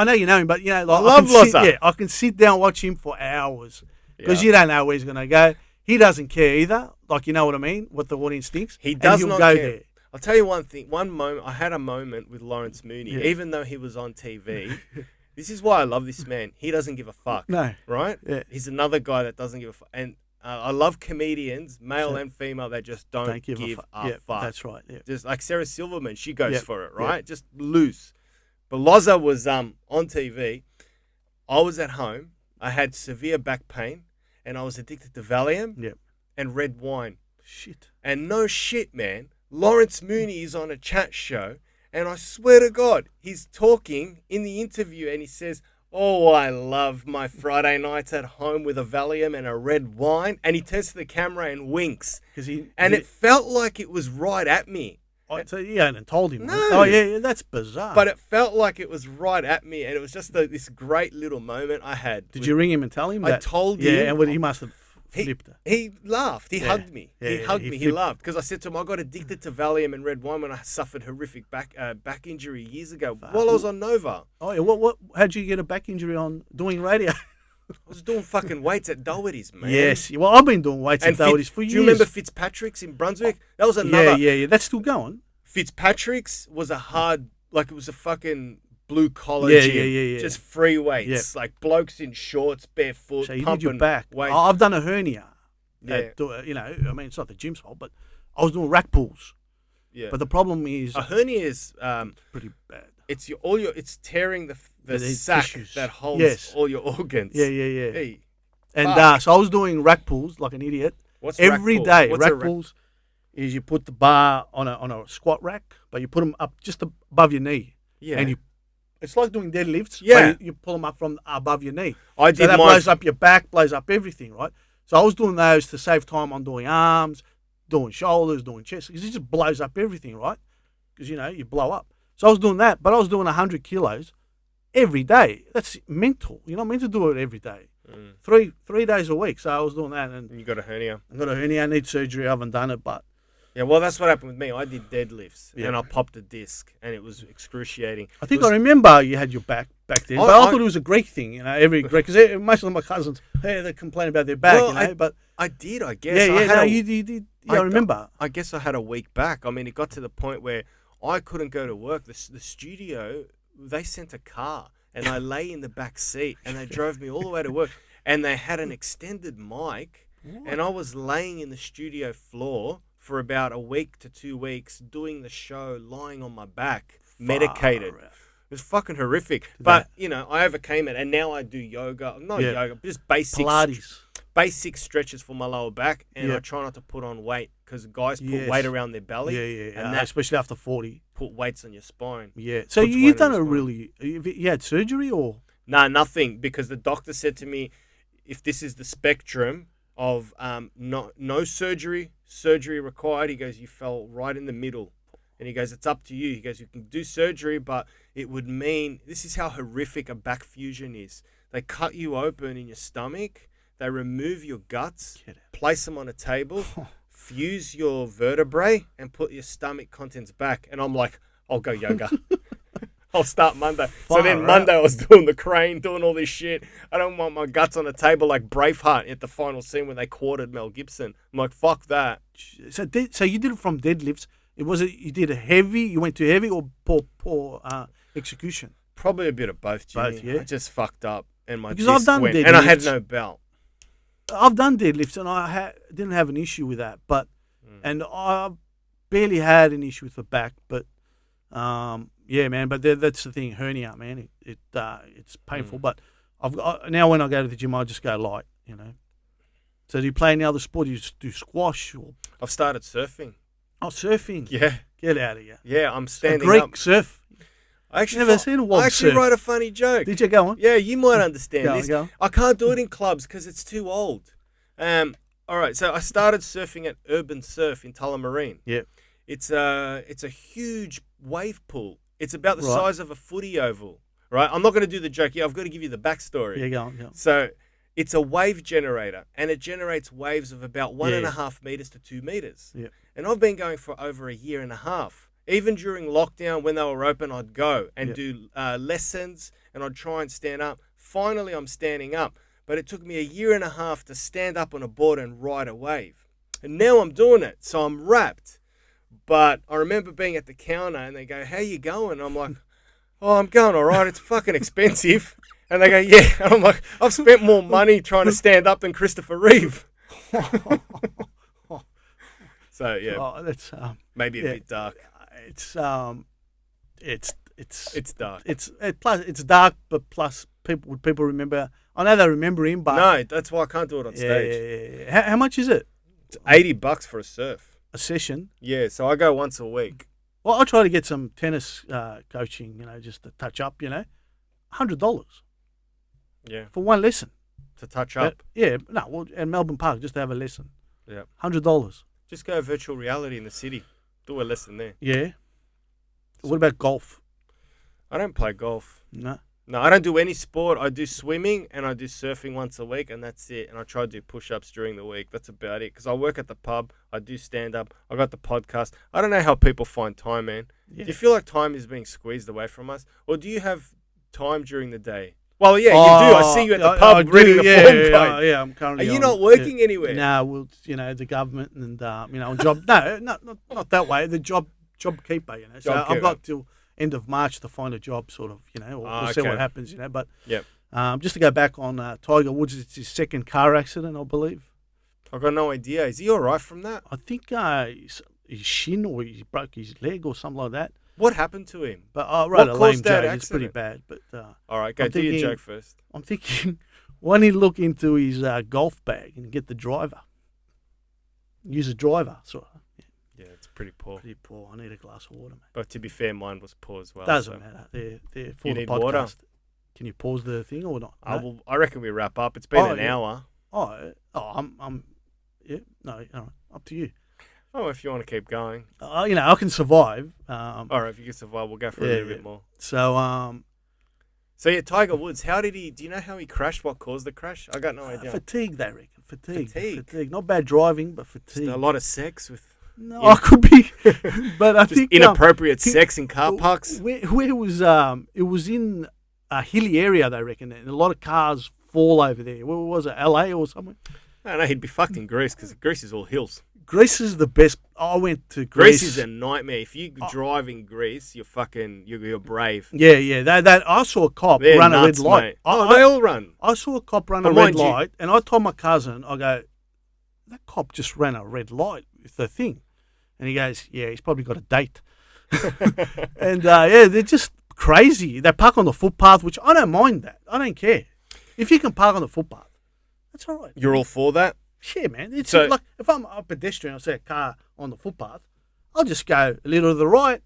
know you know him, but you know, like, I love Loza. I can sit down and watch him for hours because Yeah. you don't know where he's going to go. He doesn't care either. Like, you know what I mean? What the audience thinks. He does and not he'll go care. there. I'll tell you one thing. One moment, I had a moment with Lawrence Mooney, Yeah. even though he was on TV. This is why I love this man. He doesn't give a fuck. No. Right? Yeah. He's another guy that doesn't give a fuck. And I love comedians, male So- and female, that just don't give a Yeah, fuck. that's right. Yeah. Just like Sarah Silverman, she goes Yeah. for it, right? Just loose. But Loza was on TV. I was at home. I had severe back pain, and I was addicted to Valium Yep. and red wine. Shit. And no shit, man. Lawrence Mooney is on a chat show, and I swear to God, he's talking in the interview, and he says, "Oh, I love my Friday nights at home with a Valium and a red wine." And he turns to the camera and winks. And it felt like it was right at me. So you hadn't told him. No. Oh, yeah, that's bizarre. But it felt like it was right at me, and it was just this great little moment I had. Did you ring him and tell him I that? told Yeah, him. and he must have flipped. He laughed. He Yeah. hugged me. Yeah, He yeah, hugged he me. He flipped. laughed because I said to him, I got addicted to Valium and red wine when I suffered horrific back injury years ago while I was on Nova. Oh, yeah. What? How'd you get a back injury on doing radio? I was doing fucking weights at Doherty's, man. Yes. Well, I've been doing weights at Doherty's for years. Do you remember Fitzpatrick's in Brunswick? That was another. Yeah. That's still going. Fitzpatrick's was a hard, like it was a fucking blue collar Yeah, gym. yeah. Just free weights, like blokes in shorts, barefoot, So you did pumping your back. weights. I've done a hernia. Yeah. You know, I mean, it's not the gym's fault, but I was doing rack pulls. Yeah. But the problem is A hernia is pretty bad. it's it's tearing the The sac tissues. that holds Yes. all your organs. Yeah. Hey, And fuck. so I was doing rack pulls like an idiot what's every rack pull? day. What's a Rack pulls is you put the bar on a squat rack, but you put them up just above your knee. Yeah. And it's like doing deadlifts. Yeah. But you pull them up from above your knee. I So did that mine. blows up your back, blows up everything, right? So I was doing those to save time on doing arms, doing shoulders, doing chest, because it just blows up everything, right? Because, you know, you blow up. So I was doing that, but I was doing 100 kilos every day. That's mental. You're not meant to do it every day. 3 days a week. So I was doing that, and You got a hernia. I got a hernia. I need surgery. I haven't done it, but Yeah, well, that's what happened with me. I did deadlifts Yeah. and I popped a disc, and it was excruciating. I think It was- I remember you had your back then. I- But I I- thought it was a Greek thing, you know, every Greek, because most of my cousins, they complain about their back, Well, you know, but I did, I guess. yeah, I had you did. Yeah, I remember. I guess I had a weak back. I mean, it got to the point where I couldn't go to work. The studio, they sent a car, and I lay in the back seat, and they drove me all the way to work. And they had an extended mic, and I was laying in the studio floor for about a week to 2 weeks, doing the show, lying on my back, medicated. Far out. It was fucking horrific. But, you know, I overcame it, and now I do yoga. Not Yeah. yoga, but just basic Pilates. stretches for my lower back, and Yeah. I try not to put on weight because guys put Yes. weight around their belly. Yeah. And that Especially after 40. put weights on your spine. Yeah. So Puts you've weight done on a your spine. really, you had surgery or? Nah, nothing, because the doctor said to me, if this is the spectrum of no surgery required, he goes, you fell right in the middle. And he goes, it's up to you. He goes, you can do surgery, but it would mean, this is how horrific a back fusion is. They cut you open in your stomach, they remove your guts, place them on a table, fuse your vertebrae, and put your stomach contents back. And I'm like, I'll go yoga. I'll start Monday. So then Far Monday I was doing the crane, doing all this shit. I don't want my guts on the table like Braveheart at the final scene when they quartered Mel Gibson. I'm like, fuck that. So you did it from deadlifts. You did a heavy, you went to heavy or poor execution? Probably a bit of both, Jimmy. Both, yeah. I just fucked up and my Because disc I've done went. And I had deadlifts. no belt. I've done deadlifts and I didn't have an issue with that, but and I barely had an issue with the back, but yeah, man. But that's the thing, hernia, man. It's painful, but now when I go to the gym, I just go light, you know. So do you play any other sport? Do you just do squash or I've started surfing. surfing? Yeah. Get out of here. Yeah, I'm A standing Greek up. surf. I actually Never seen a wog I actually surf. wrote a funny joke. Did you go on? Yeah, you might understand Go on, this. go on. I can't do it in clubs because it's too old. All right, so I started surfing at Urban Surf in Tullamarine. Yeah. It's a huge wave pool. It's about the Right. size of a footy oval, right? I'm not going to do the joke here. I've got to give you the backstory. Yeah, go on. Go on. So it's a wave generator, and it generates waves of about 1.5 Yeah. meters to 2 meters. Yeah. And I've been going for over a year and a half. Even during lockdown, when they were open, I'd go and do lessons, and I'd try and stand up. Finally, I'm standing up. But it took me a year and a half to stand up on a board and ride a wave. And now I'm doing it, so I'm wrapped. But I remember being at the counter, and they go, "How you going?" And I'm like, "Oh, I'm going all right. It's fucking expensive." And they go, "Yeah." And I'm like, "I've spent more money trying to stand up than Christopher Reeve." So yeah, that's maybe a bit dark. It's It's dark. plus it's dark, but plus people remember. I know they remember him, but No, that's why I can't do it on stage. Yeah. How much is it? It's $80 for a surf. A session? Yeah, so I go once a week. Well, I'll try to get some tennis coaching. Just to touch up. $100 Yeah, for one lesson. to touch up. At Melbourne Park just to have a lesson. Yeah, $100. just go virtual reality in the city. Do a lesson there. Yeah. What about golf? I don't play golf. No. No, I don't do any sport. I do swimming and I do surfing once a week, and that's it. And I try to do push-ups during the week. That's about it. Because I work at the pub. I do stand-up. I got the podcast. I don't know how people find time, man. Yeah. Do you feel like time is being squeezed away from us? Or do you have time during the day? Well, yeah, you do. I see you at the pub reading the form code. Yeah, I'm currently. Are you not working anywhere? No, well, the government and on job. No, not that way. The job keeper. So Job I've keeper. got till end of March to find a job, sort of. We'll see okay. what happens. But Yep. just to go back on Tiger Woods, it's his second car accident, I believe. I've got no idea. Is he all right from that? I think his shin or he broke his leg or something like that. What happened to him? But I wrote a What lame caused that joke. It's pretty accident? bad. But All right, go I'm do your thinking- joke first. I'm thinking, why don't he look into his golf bag and get the driver? Use a driver, sort of. Yeah, it's pretty poor. Pretty poor. I need a glass of water, mate. But to be fair, mine was poor as well. Doesn't so matter. They're for You the need podcast. water? Can you pause the thing or not? No? I reckon we wrap up. It's been Oh, an yeah. hour. I'm. Yeah, no, all right, up to you. Oh, if you want to keep going. I can survive. All right, if you can survive, we'll go for a Yeah, little yeah. bit more. So, So yeah, Tiger Woods. How did he? Do you know how he crashed? What caused the crash? I got no idea. fatigue, they reckon. Fatigue. Fatigue. Not bad driving, but Just fatigue. a lot of sex with No, I could be, but I just think inappropriate think- sex in car parks. Where was it was in a hilly area, they reckon, and a lot of cars fall over there. Where was it? LA or somewhere? I don't know. He'd be fucked in Greece because Greece is all hills. Greece is the best. I went to Greece Greece. is a nightmare. If you drive in Greece, you're brave. Yeah. That I saw a cop They're run nuts, a red light. mate. Oh, they all run. I saw a cop run But a red mind you- light, and I told my cousin, I go, that cop just ran a red light with the thing. And he goes, yeah, he's probably got a date. And they're just crazy. They park on the footpath, which I don't mind that. I don't care. If you can park on the footpath, that's all right. You're all for that? Yeah, man. It's So- like if I'm a pedestrian, I see a car on the footpath, I'll just go a little to the right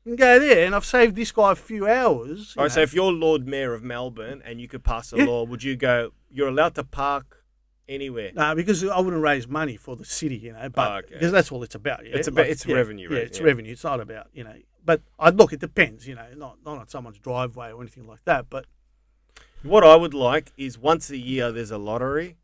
and go there. And I've saved this guy a few hours. All right, so if you're Lord Mayor of Melbourne and you could pass a Yeah. law, would you go, you're allowed to park anywhere? No, because I wouldn't raise money for the city, but Oh, okay. because that's all it's about. Yeah? It's about- it's revenue, Yeah, right? it's Yeah. revenue. It's not about But look, it depends. Not on someone's driveway or anything like that. But What I would like is once a year there's a lottery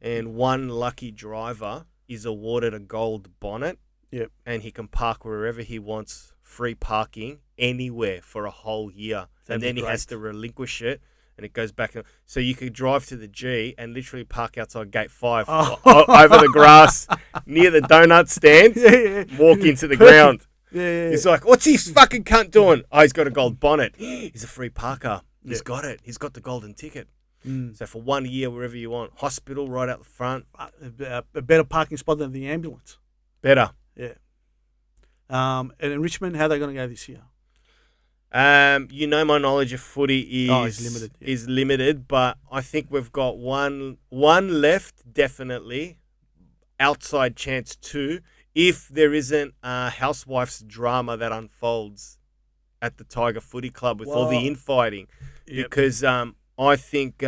and one lucky driver is awarded a gold bonnet. Yep. And he can park wherever he wants, free parking anywhere for a whole year. That'd and then be he has great. to relinquish it and it goes back. So you could drive to the G and literally park outside gate 5 over the grass near the donut stand, walk into the ground. yeah. He's like, what's he fucking cunt doing? Oh, he's got a gold bonnet. He's a free parker. He's Yeah. got it. He's got the golden ticket. Mm. So for 1 year, wherever you want, hospital right out the front, A better parking spot than the ambulance. better. Yeah. And in Richmond, how are they going to go this year? My knowledge of footy is limited, but I think we've got one left, definitely. Outside chance 2, if there isn't a housewife's drama that unfolds at the Tiger Footy Club with all the Well, infighting. Yep. Because I think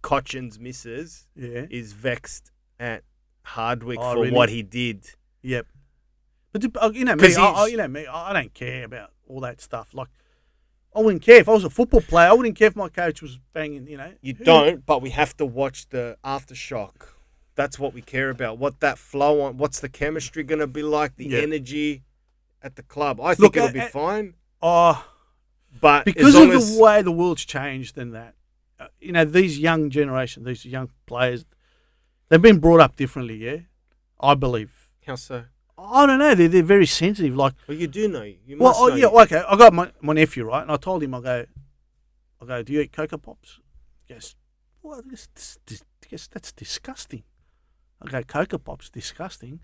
Cochin's missus Yeah. is vexed at Hardwick Oh, for really? what he did. Yep. But me, 'Cause I don't care about all that stuff. Like, I wouldn't care if I was a football player. I wouldn't care if my coach was banging. You don't, but we have to watch the aftershock. That's what we care about. What that flow on. What's the chemistry going to be like? The energy at the club. I think it'll be fine. Oh, but because of the way the world's changed and that, these young generation, these young players, they've been brought up differently. Yeah, I believe. How so? I don't know. They're very sensitive. Like, well, you do know. You must know. Yeah. Okay. I got my nephew, right, and I told him, I go, do you eat Cocoa Pops? He goes, well, that's disgusting. I go, Cocoa Pops, disgusting.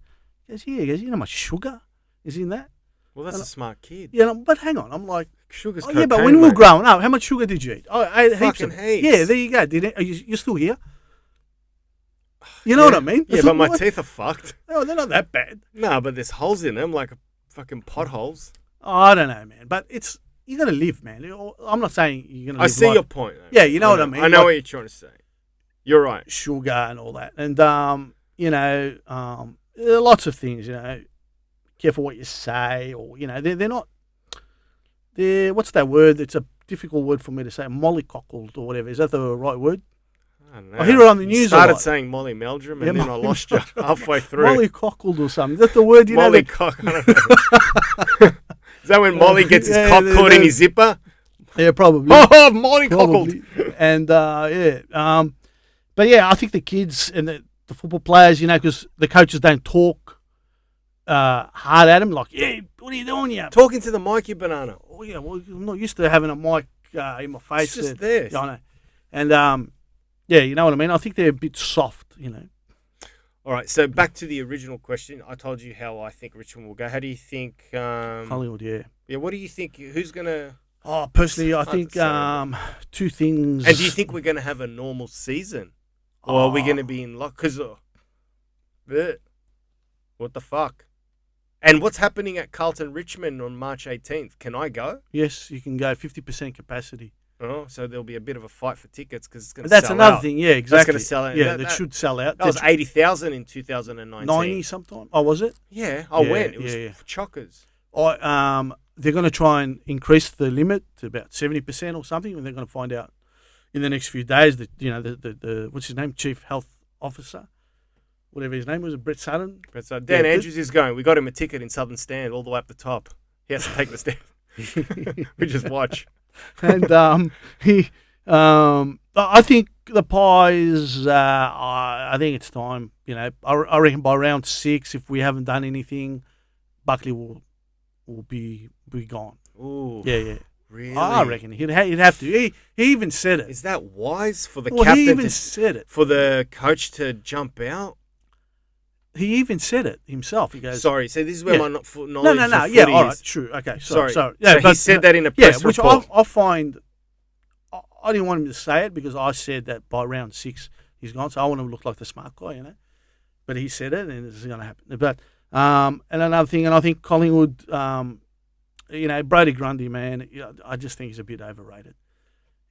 He goes, yeah. He goes, you know how much sugar is in that? Well, that's a smart kid. Yeah, but hang on. I'm like, sugar's cocaine, yeah, but when we were growing up, how much sugar did you eat? I ate heaps. Yeah, there you go. You're still here? You know what I mean? Yeah, but my teeth are fucked. Oh, they're not that bad. No, but there's holes in them, like fucking potholes. Oh, I don't know, man. But you got to live, man. I'm not saying you're going to live. I see your point, though. Yeah, you know what I mean? I know what you're trying to say. You're right. Sugar and all that. And, lots of things, careful what you say, or, they're not, what's that word? It's a difficult word for me to say, mollycockled or whatever. Is that the right word? I don't know. I hear it on the news. You started saying Molly Meldrum and then I lost you halfway through. Mollycockled or something. Is that the word? Mollycock. I don't know. Is that when Molly gets his cock caught in his zipper? Yeah, probably. Oh, mollycockled. And, but yeah, I think the kids and the football players, because the coaches don't talk hard at them, like, yeah, what are you doing here? Talking to the mic, you banana. Oh, yeah, well, I'm not used to having a mic in my face. It's just there. I know. And, yeah, you know what I mean? I think they're a bit soft, All right, so back to the original question. I told you how I think Richmond will go. How do you think... Hollywood, yeah. Yeah, what do you think? Who's going to... Oh, personally, I think two things... And do you think we're going to have a normal season? Or are we going to be in luck? Because... what the fuck? And what's happening at Carlton Richmond on March 18th? Can I go? Yes, you can go 50% capacity. Oh, so there'll be a bit of a fight for tickets because it's going to sell out. That's another thing, yeah, exactly. That's going to sell out. Yeah, that should sell out. That was 80,000 in 2019. 90 sometime. Oh, was it? Yeah, I went. It was chockers. They're going to try and increase the limit to about 70% or something, and they're going to find out in the next few days that, the what's his name? Chief Health Officer, whatever his name was, Brett Sutton. Dan Andrews is going. We got him a ticket in Southern Stand all the way up the top. He has to take the stand. We just watch. And I think the Pies, I think it's time. I reckon by round 6, if we haven't done anything, Buckley will be gone. Ooh. Yeah. Really? I reckon he'd have to. He even said it. Is that wise for the captain? He even said it. For the coach to jump out? He even said it himself. He goes, sorry, so this is where my knowledge No. Yeah, all right, true. Okay, sorry. Yeah, so he said that in a press report. Which I find, I didn't want him to say it because I said that by round 6 he's gone, so I want to look like the smart guy, But he said it, and it's going to happen. But and another thing, and I think Collingwood, Brody Grundy, man, I just think he's a bit overrated.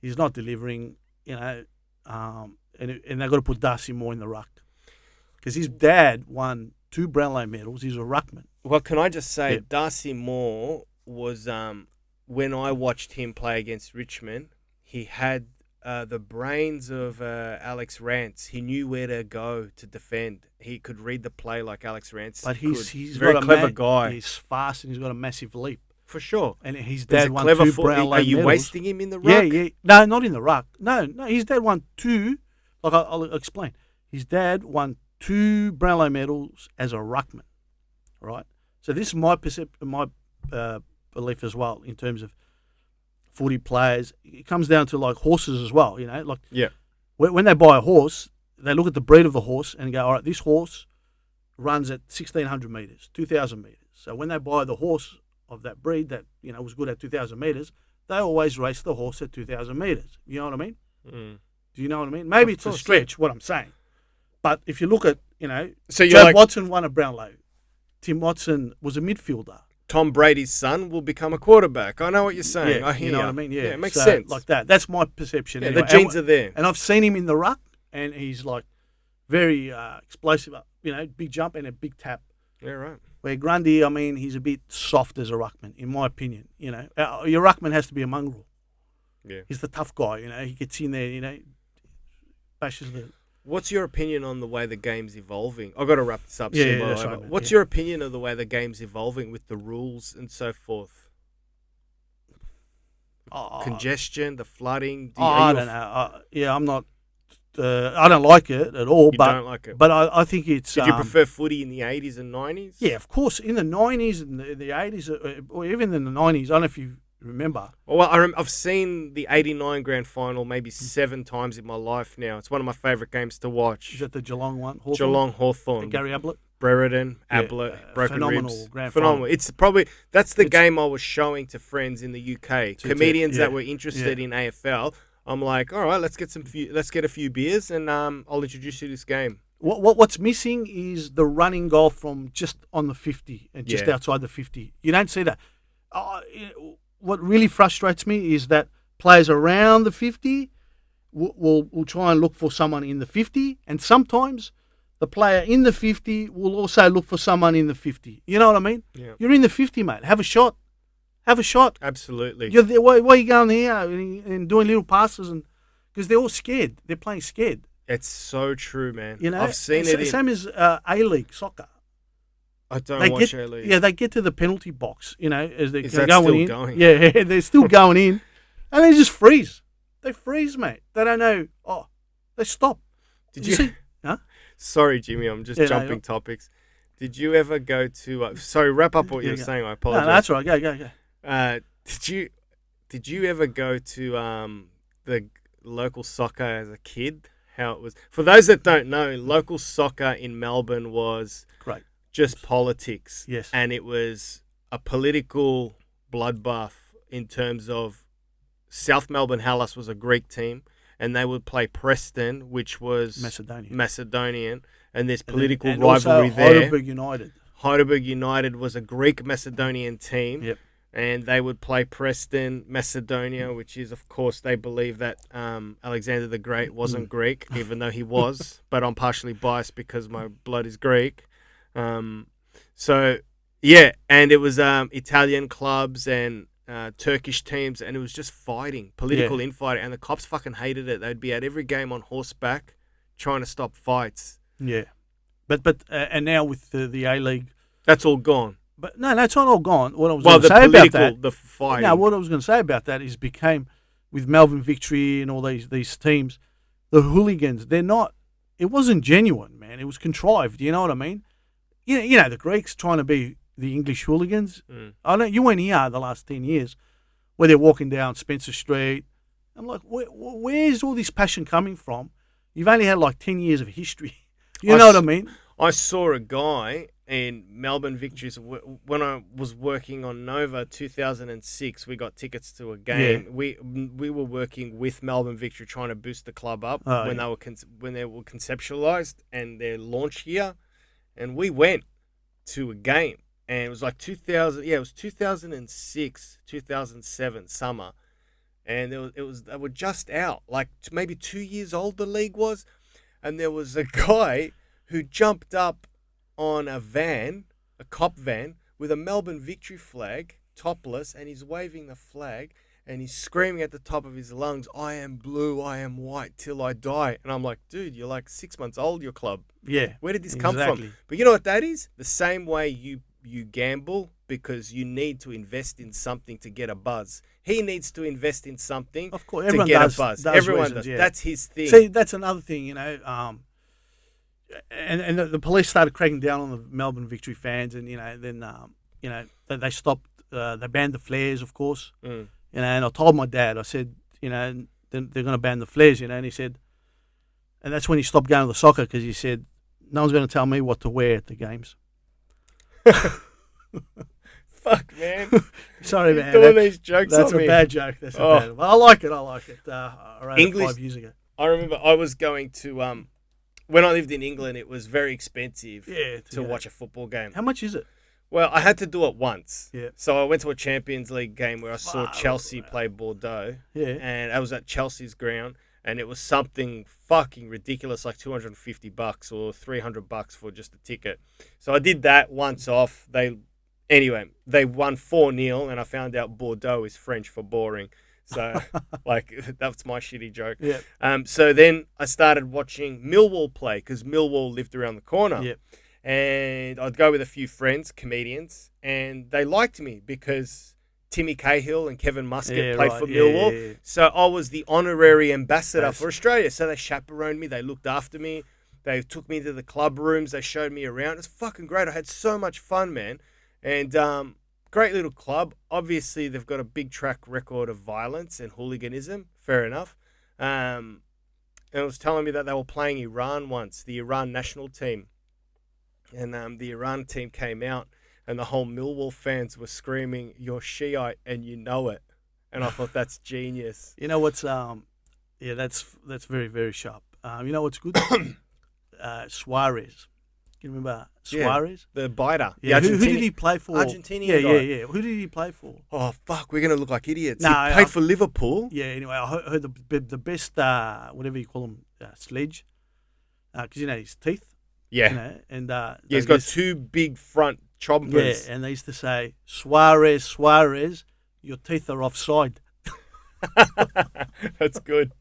He's not delivering, and they've got to put Darcy more in the ruck. Because his dad won 2 Brownlow medals. He's a ruckman. Well, can I just say, Darcy Moore was, when I watched him play against Richmond, he had the brains of Alex Rance. He knew where to go to defend. He could read the play like Alex Rance. But he's a very clever guy. He's fast and he's got a massive leap. For sure. And his dad won 2 Brownlow medals. Are you wasting him in the ruck? Yeah. No, not in the ruck. No. His dad won 2. Like I'll explain. His dad won 2 Brownlow medals as a ruckman, right? So this is my belief as well in terms of footy players. It comes down to like horses as well, when they buy a horse, they look at the breed of the horse and go, all right, this horse runs at 1,600 metres, 2,000 metres. So when they buy the horse of that breed that was good at 2,000 metres, they always race the horse at 2,000 metres. You know what I mean? Mm. Do you know what I mean? Maybe it's a stretch, what I'm saying. But if you look at, so Joe Watson won a Brownlow. Tim Watson was a midfielder. Tom Brady's son will become a quarterback. I know what you're saying. Yeah, you know what I mean? Yeah, it makes sense. Like that. That's my perception. Yeah, anyway. The genes are there. And I've seen him in the ruck, and he's like very explosive, big jump and a big tap. Yeah, right. Where Grundy, I mean, he's a bit soft as a ruckman, in my opinion. You know, your ruckman has to be a mongrel. Yeah. He's the tough guy. You know, he gets in there. You know, bashes the. What's your opinion on the way the game's evolving? I've got to wrap this up Yeah, soon. yeah, by the that's way, right, but mate. what's Yeah. your opinion of the way the game's evolving with the rules and so forth? Congestion, the flooding. I don't know. I'm not. I don't like it at all. You but don't like it? But I think it's. Did you prefer footy in the 80s and 90s? Yeah, of course. In the 90s and the 80s, or even in the 90s, I don't know if you remember. Well, I've seen the 89 grand final maybe 7 times in my life now. It's one of my favourite games to watch. Is that the Geelong one? Hawthorn? Geelong Hawthorn. Gary Ablett? Brereton, Yeah, Ablett, broken phenomenal ribs. grand Phenomenal. final. It's probably that's the game I was showing to friends in the UK, comedians yeah, that were interested in AFL. I'm like, all right, let's get a few beers, and I'll introduce you to this game. What's missing is the running goal from just on the 50 and just outside the 50. You don't see that. What really frustrates me is that players around the 50 will try and look for someone in the 50, and sometimes the player in the 50 will also look for someone in the 50. You know what I mean? Yeah. You're in the 50, mate. Have a shot. Have a shot. Absolutely. You're there, why are you going here and doing little passes? And because they're all scared. They're playing scared. It's so true, man. You know, I've seen it. Same as A-League soccer. I don't watch get, A-League. Yeah, they get to the penalty box, you know, as they're Is that going still in. going? Yeah, they're still going in. And they just freeze. They freeze, mate. They don't know. Oh, they stop. Did you see? Huh? Sorry, Jimmy, I'm just jumping topics. Did you ever go to... sorry, wrap up what you were saying. I apologize. No, that's all right. Go. Did you ever go to the local soccer as a kid? How it was? For those that don't know, local soccer in Melbourne was Great. just politics. Yes. And it was a political bloodbath in terms of South Melbourne Hellas was a Greek team, and they would play Preston, which was Macedonian, and there's political rivalry there. Heidelberg United. Heidelberg United was a Greek Macedonian team. Yep. And they would play Preston, Macedonia, which is, of course, they believe that Alexander the Great wasn't Greek, even though he was. But I'm partially biased because my blood is Greek. So, yeah, and it was Italian clubs and Turkish teams, and it was just fighting, political infighting. And the cops fucking hated it. They'd be at every game on horseback trying to stop fights. Yeah. But and now with the A-League... That's all gone. But no, that's not all gone. What I was going to say about that, the fight. No, what I was going to say about that is became with Melbourne Victory and all these teams, the hooligans. They're not. It wasn't genuine, man. It was contrived. You know what I mean? You know the Greeks trying to be the English hooligans. I know you went here the last 10 years, where they're walking down Spencer Street. I'm like, where's all this passion coming from? You've only had like 10 years of history. You know what I mean? I saw a guy in Melbourne Victories when I was working on Nova 2006. We got tickets to a game. Yeah. We were working with Melbourne Victory trying to boost the club up when they were conceptualized and their launch year, and we went to a game, and it was like 2000. Yeah, it was 2006, 2007 summer, and they were just out, like maybe 2 years old. The league was. And there was a guy who jumped up on a cop van, with a Melbourne Victory flag, topless, and he's waving the flag, and he's screaming at the top of his lungs, "I am blue, I am white, till I die." And I'm like, dude, you're like 6 months old, your club. Yeah. Where did this come from? But you know what that is? The same way you gamble, because you need to invest in something to get a buzz. He needs to invest in something of course, to get a buzz. Everyone does. Yeah. That's his thing. See, that's another thing, you know. And the police started cracking down on the Melbourne Victory fans, and then they stopped. They banned the flares, of course. And I told my dad, I said, they're going to ban the flares, and he said, and that's when he stopped going to the soccer, because he said, no one's going to tell me what to wear at the games. Fuck, man. Sorry, man. Doing these jokes That's on me. a bad joke. That's a bad one. I like it. I wrote English, it 5 years ago. I remember I was going to, when I lived in England, it was very expensive to watch a football game. How much is it? Well, I had to do it once. Yeah. So I went to a Champions League game where I saw Chelsea play Bordeaux. Yeah. And I was at Chelsea's ground. and it was something fucking ridiculous, like $250 or $300 for just a ticket. So I did that once off. They won 4-0, and I found out Bordeaux is French for boring. So, like, that's my shitty joke. Yeah. So then I started watching Millwall play because Millwall lived around the corner. Yeah. And I'd go with a few friends, comedians, and they liked me because Timmy Cahill and Kevin Muscat played for Millwall. Yeah. So I was the honorary ambassador for Australia. So they chaperoned me. They looked after me. They took me to the club rooms. They showed me around. It was fucking great. I had so much fun, man. And great little club. Obviously, they've got a big track record of violence and hooliganism. Fair enough. And it was telling me that they were playing Iran once, the Iran national team. And the Iran team came out, and the whole Millwall fans were screaming, "You're Shiite and you know it." And I thought that's genius. You know what's that's very, very sharp. You know what's good? Suarez. Can you remember Suarez? Yeah, the biter. Yeah. The Who did he play for? Argentinian guy. Yeah. Who did he play for? Oh, fuck. We're going to look like idiots. No, he played for Liverpool. Yeah, anyway, I heard the best, whatever you call him, sledge. Because, his teeth. Yeah. And he's got two big front chompers. Yeah, and they used to say, Suarez, your teeth are offside. That's good.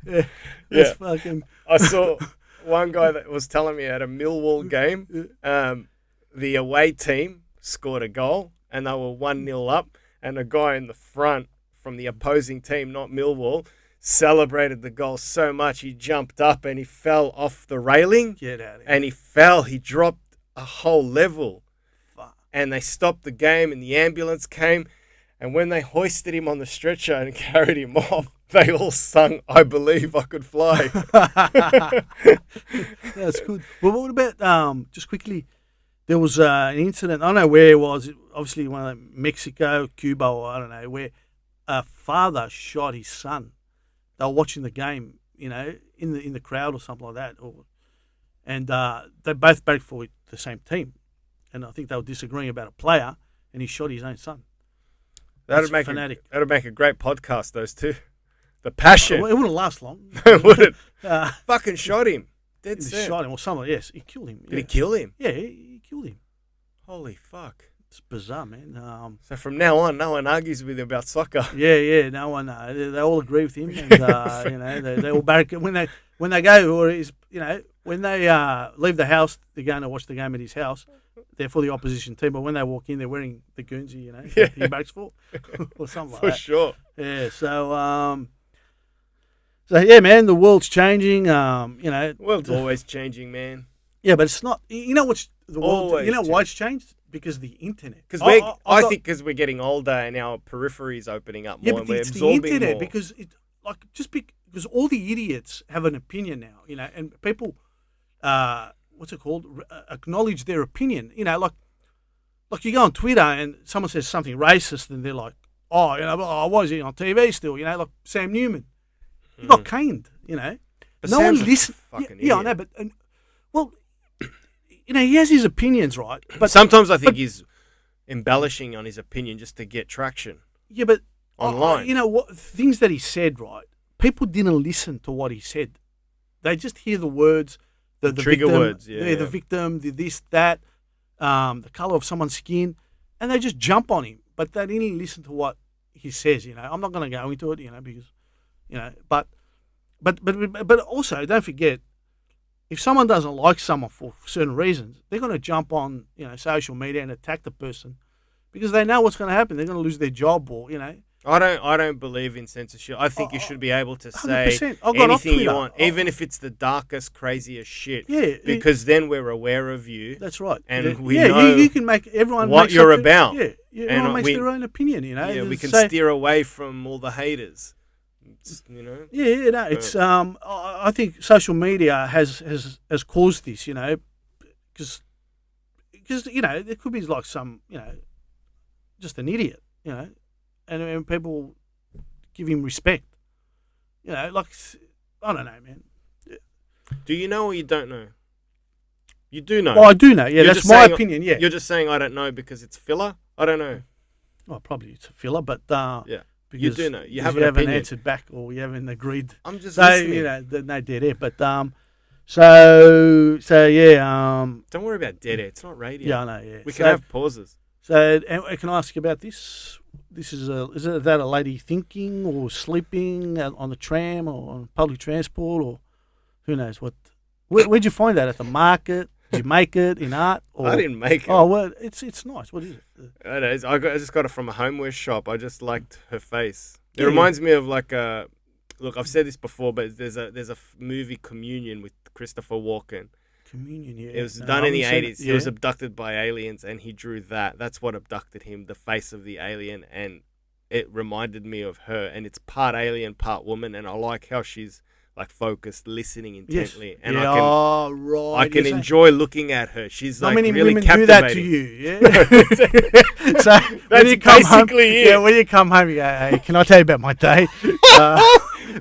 Yeah. Yeah. Fucking... I saw one guy that was telling me at a Millwall game, the away team scored a goal and they were 1-0 up, and a guy in the front from the opposing team, not Millwall, celebrated the goal so much he jumped up and he fell off the railing. Get out of here. And he fell. He dropped a whole level. Fuck. And they stopped the game and the ambulance came. And when they hoisted him on the stretcher and carried him off, they all sung, "I Believe I Could Fly." That's good. Well, what about, just quickly, there was an incident, I don't know where it was, obviously one of Mexico, Cuba, or I don't know, where a father shot his son. They were watching the game, in the crowd or something like that. And they both backed for the same team. And I think they were disagreeing about a player, and he shot his own son. That'd make a great podcast, those two. The passion. Well, it wouldn't last long. It wouldn't. Fucking shot him. Dead He set. shot him or something. Yes, he killed him. Did he kill him? Yeah, he killed him. Holy fuck. It's bizarre, man. So from now on, no one argues with him about soccer. Yeah. No one. They all agree with him, and they all back when they go, or when they leave the house, they're going to watch the game at his house. They're for the opposition team, but when they walk in, they're wearing the Guernsey, that he backs for, or something like that. For sure. Yeah. So yeah, man, the world's changing. The world's always changing, man. Yeah, but it's not. You know what's the world? Always You know why it's changed? Because of the internet. Because I think because we're getting older and our periphery's opening up more, yeah, and but we're it's the absorbing internet more. because because all the idiots have an opinion now, and people, what's it called? Acknowledge their opinion. Like you go on Twitter and someone says something racist, and they're like, why is he on TV still? Like Sam Newman, he got caned. But no Sam's one a listens. fucking Yeah, I know, idiot. but well, he has his opinions, right? But Sometimes I think he's embellishing on his opinion just to get traction. Yeah, but online. what things that he said, right? People didn't listen to what he said. They just hear the words, the trigger victim, words, yeah. the victim, the this, that, the color of someone's skin, and they just jump on him. But they didn't listen to what he says. I'm not going to go into it, because, but also don't forget, if someone doesn't like someone for certain reasons, they're going to jump on, social media and attack the person because they know what's going to happen. They're going to lose their job, or I don't believe in censorship. I think you should be able to say 100%. I got off anything you Twitter. want, even if it's the darkest, craziest shit. Yeah, because then we're aware of you. That's right. And we know you can make everyone what makes you're up their- about. Yeah, everyone makes their own opinion. Yeah, we can say, steer away from all the haters. Yeah, no, it's I think social media has caused this, because there could be like some, just an idiot, and people give him respect, like I don't know, man. Do you know or you don't know? You do know. Well, I do know. Yeah, You're that's just my saying- opinion. Yeah, You're just saying I don't know because it's filler. I don't know. well, probably it's a filler, but Yeah. You do know. You because have you an haven't opinion. answered back or you haven't agreed. I'm just So listening. you know, no dead air. But so yeah, Don't worry about dead air. It's not radio. yeah, I know. Yeah, We can have pauses. So, and can I ask you about this? Is that a lady thinking or sleeping on the tram or on public transport or who knows what? Where'd you find that, at the market? Did you make it in art? Or, I didn't make it. Oh well, it's nice. What is it? I know, I just got it from a homeware shop. I just liked her face. It Yeah. reminds me of like a. Look, I've said this before, but there's a movie, Communion, with Christopher Walken. Communion, yeah. It was No, done I in the haven't seen 80s. it. He was Yeah. abducted by aliens, and he drew that. That's what abducted him, the face of the alien, and it reminded me of her. And it's part alien, part woman, and I like how she's like focused, listening Yes. intently, and Yeah, right. I can You're saying- enjoy looking at her. She's Not like many really women captivating. do that to you, yeah. So when That's you come home, basically it. yeah, when you come home, you go, "Hey, can I tell you about my day?"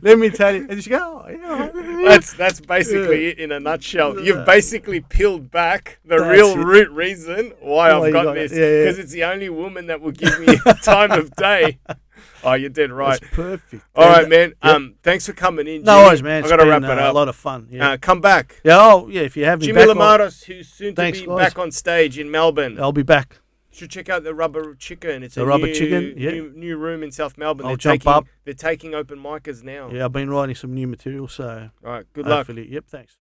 Let me tell you, and she go, "Oh, yeah." all right." That's basically it in a nutshell. Yeah. You've basically peeled back the That's real it. root reason why Why I've you got got this. it. Yeah, yeah. Because it's the only woman that will give me time of day. Oh, you did right. That's perfect. All right, man. Yep. Thanks for coming in. No Jimmy. worries, man. I It's got to wrap been, it a up. lot of fun. Yeah. Come back. Yeah. Oh, yeah. If you have me Jimmy back, Limatos, who's soon to Thanks, be guys. back on stage in Melbourne. I'll be back. Should check out the Rubber Chicken. It's The a Rubber new, Chicken, yeah. new room in South Melbourne. I'll They're jump taking, up. They're taking open micers now. Yeah, I've been writing some new material, so All right. Good luck. hopefully, yep. Thanks.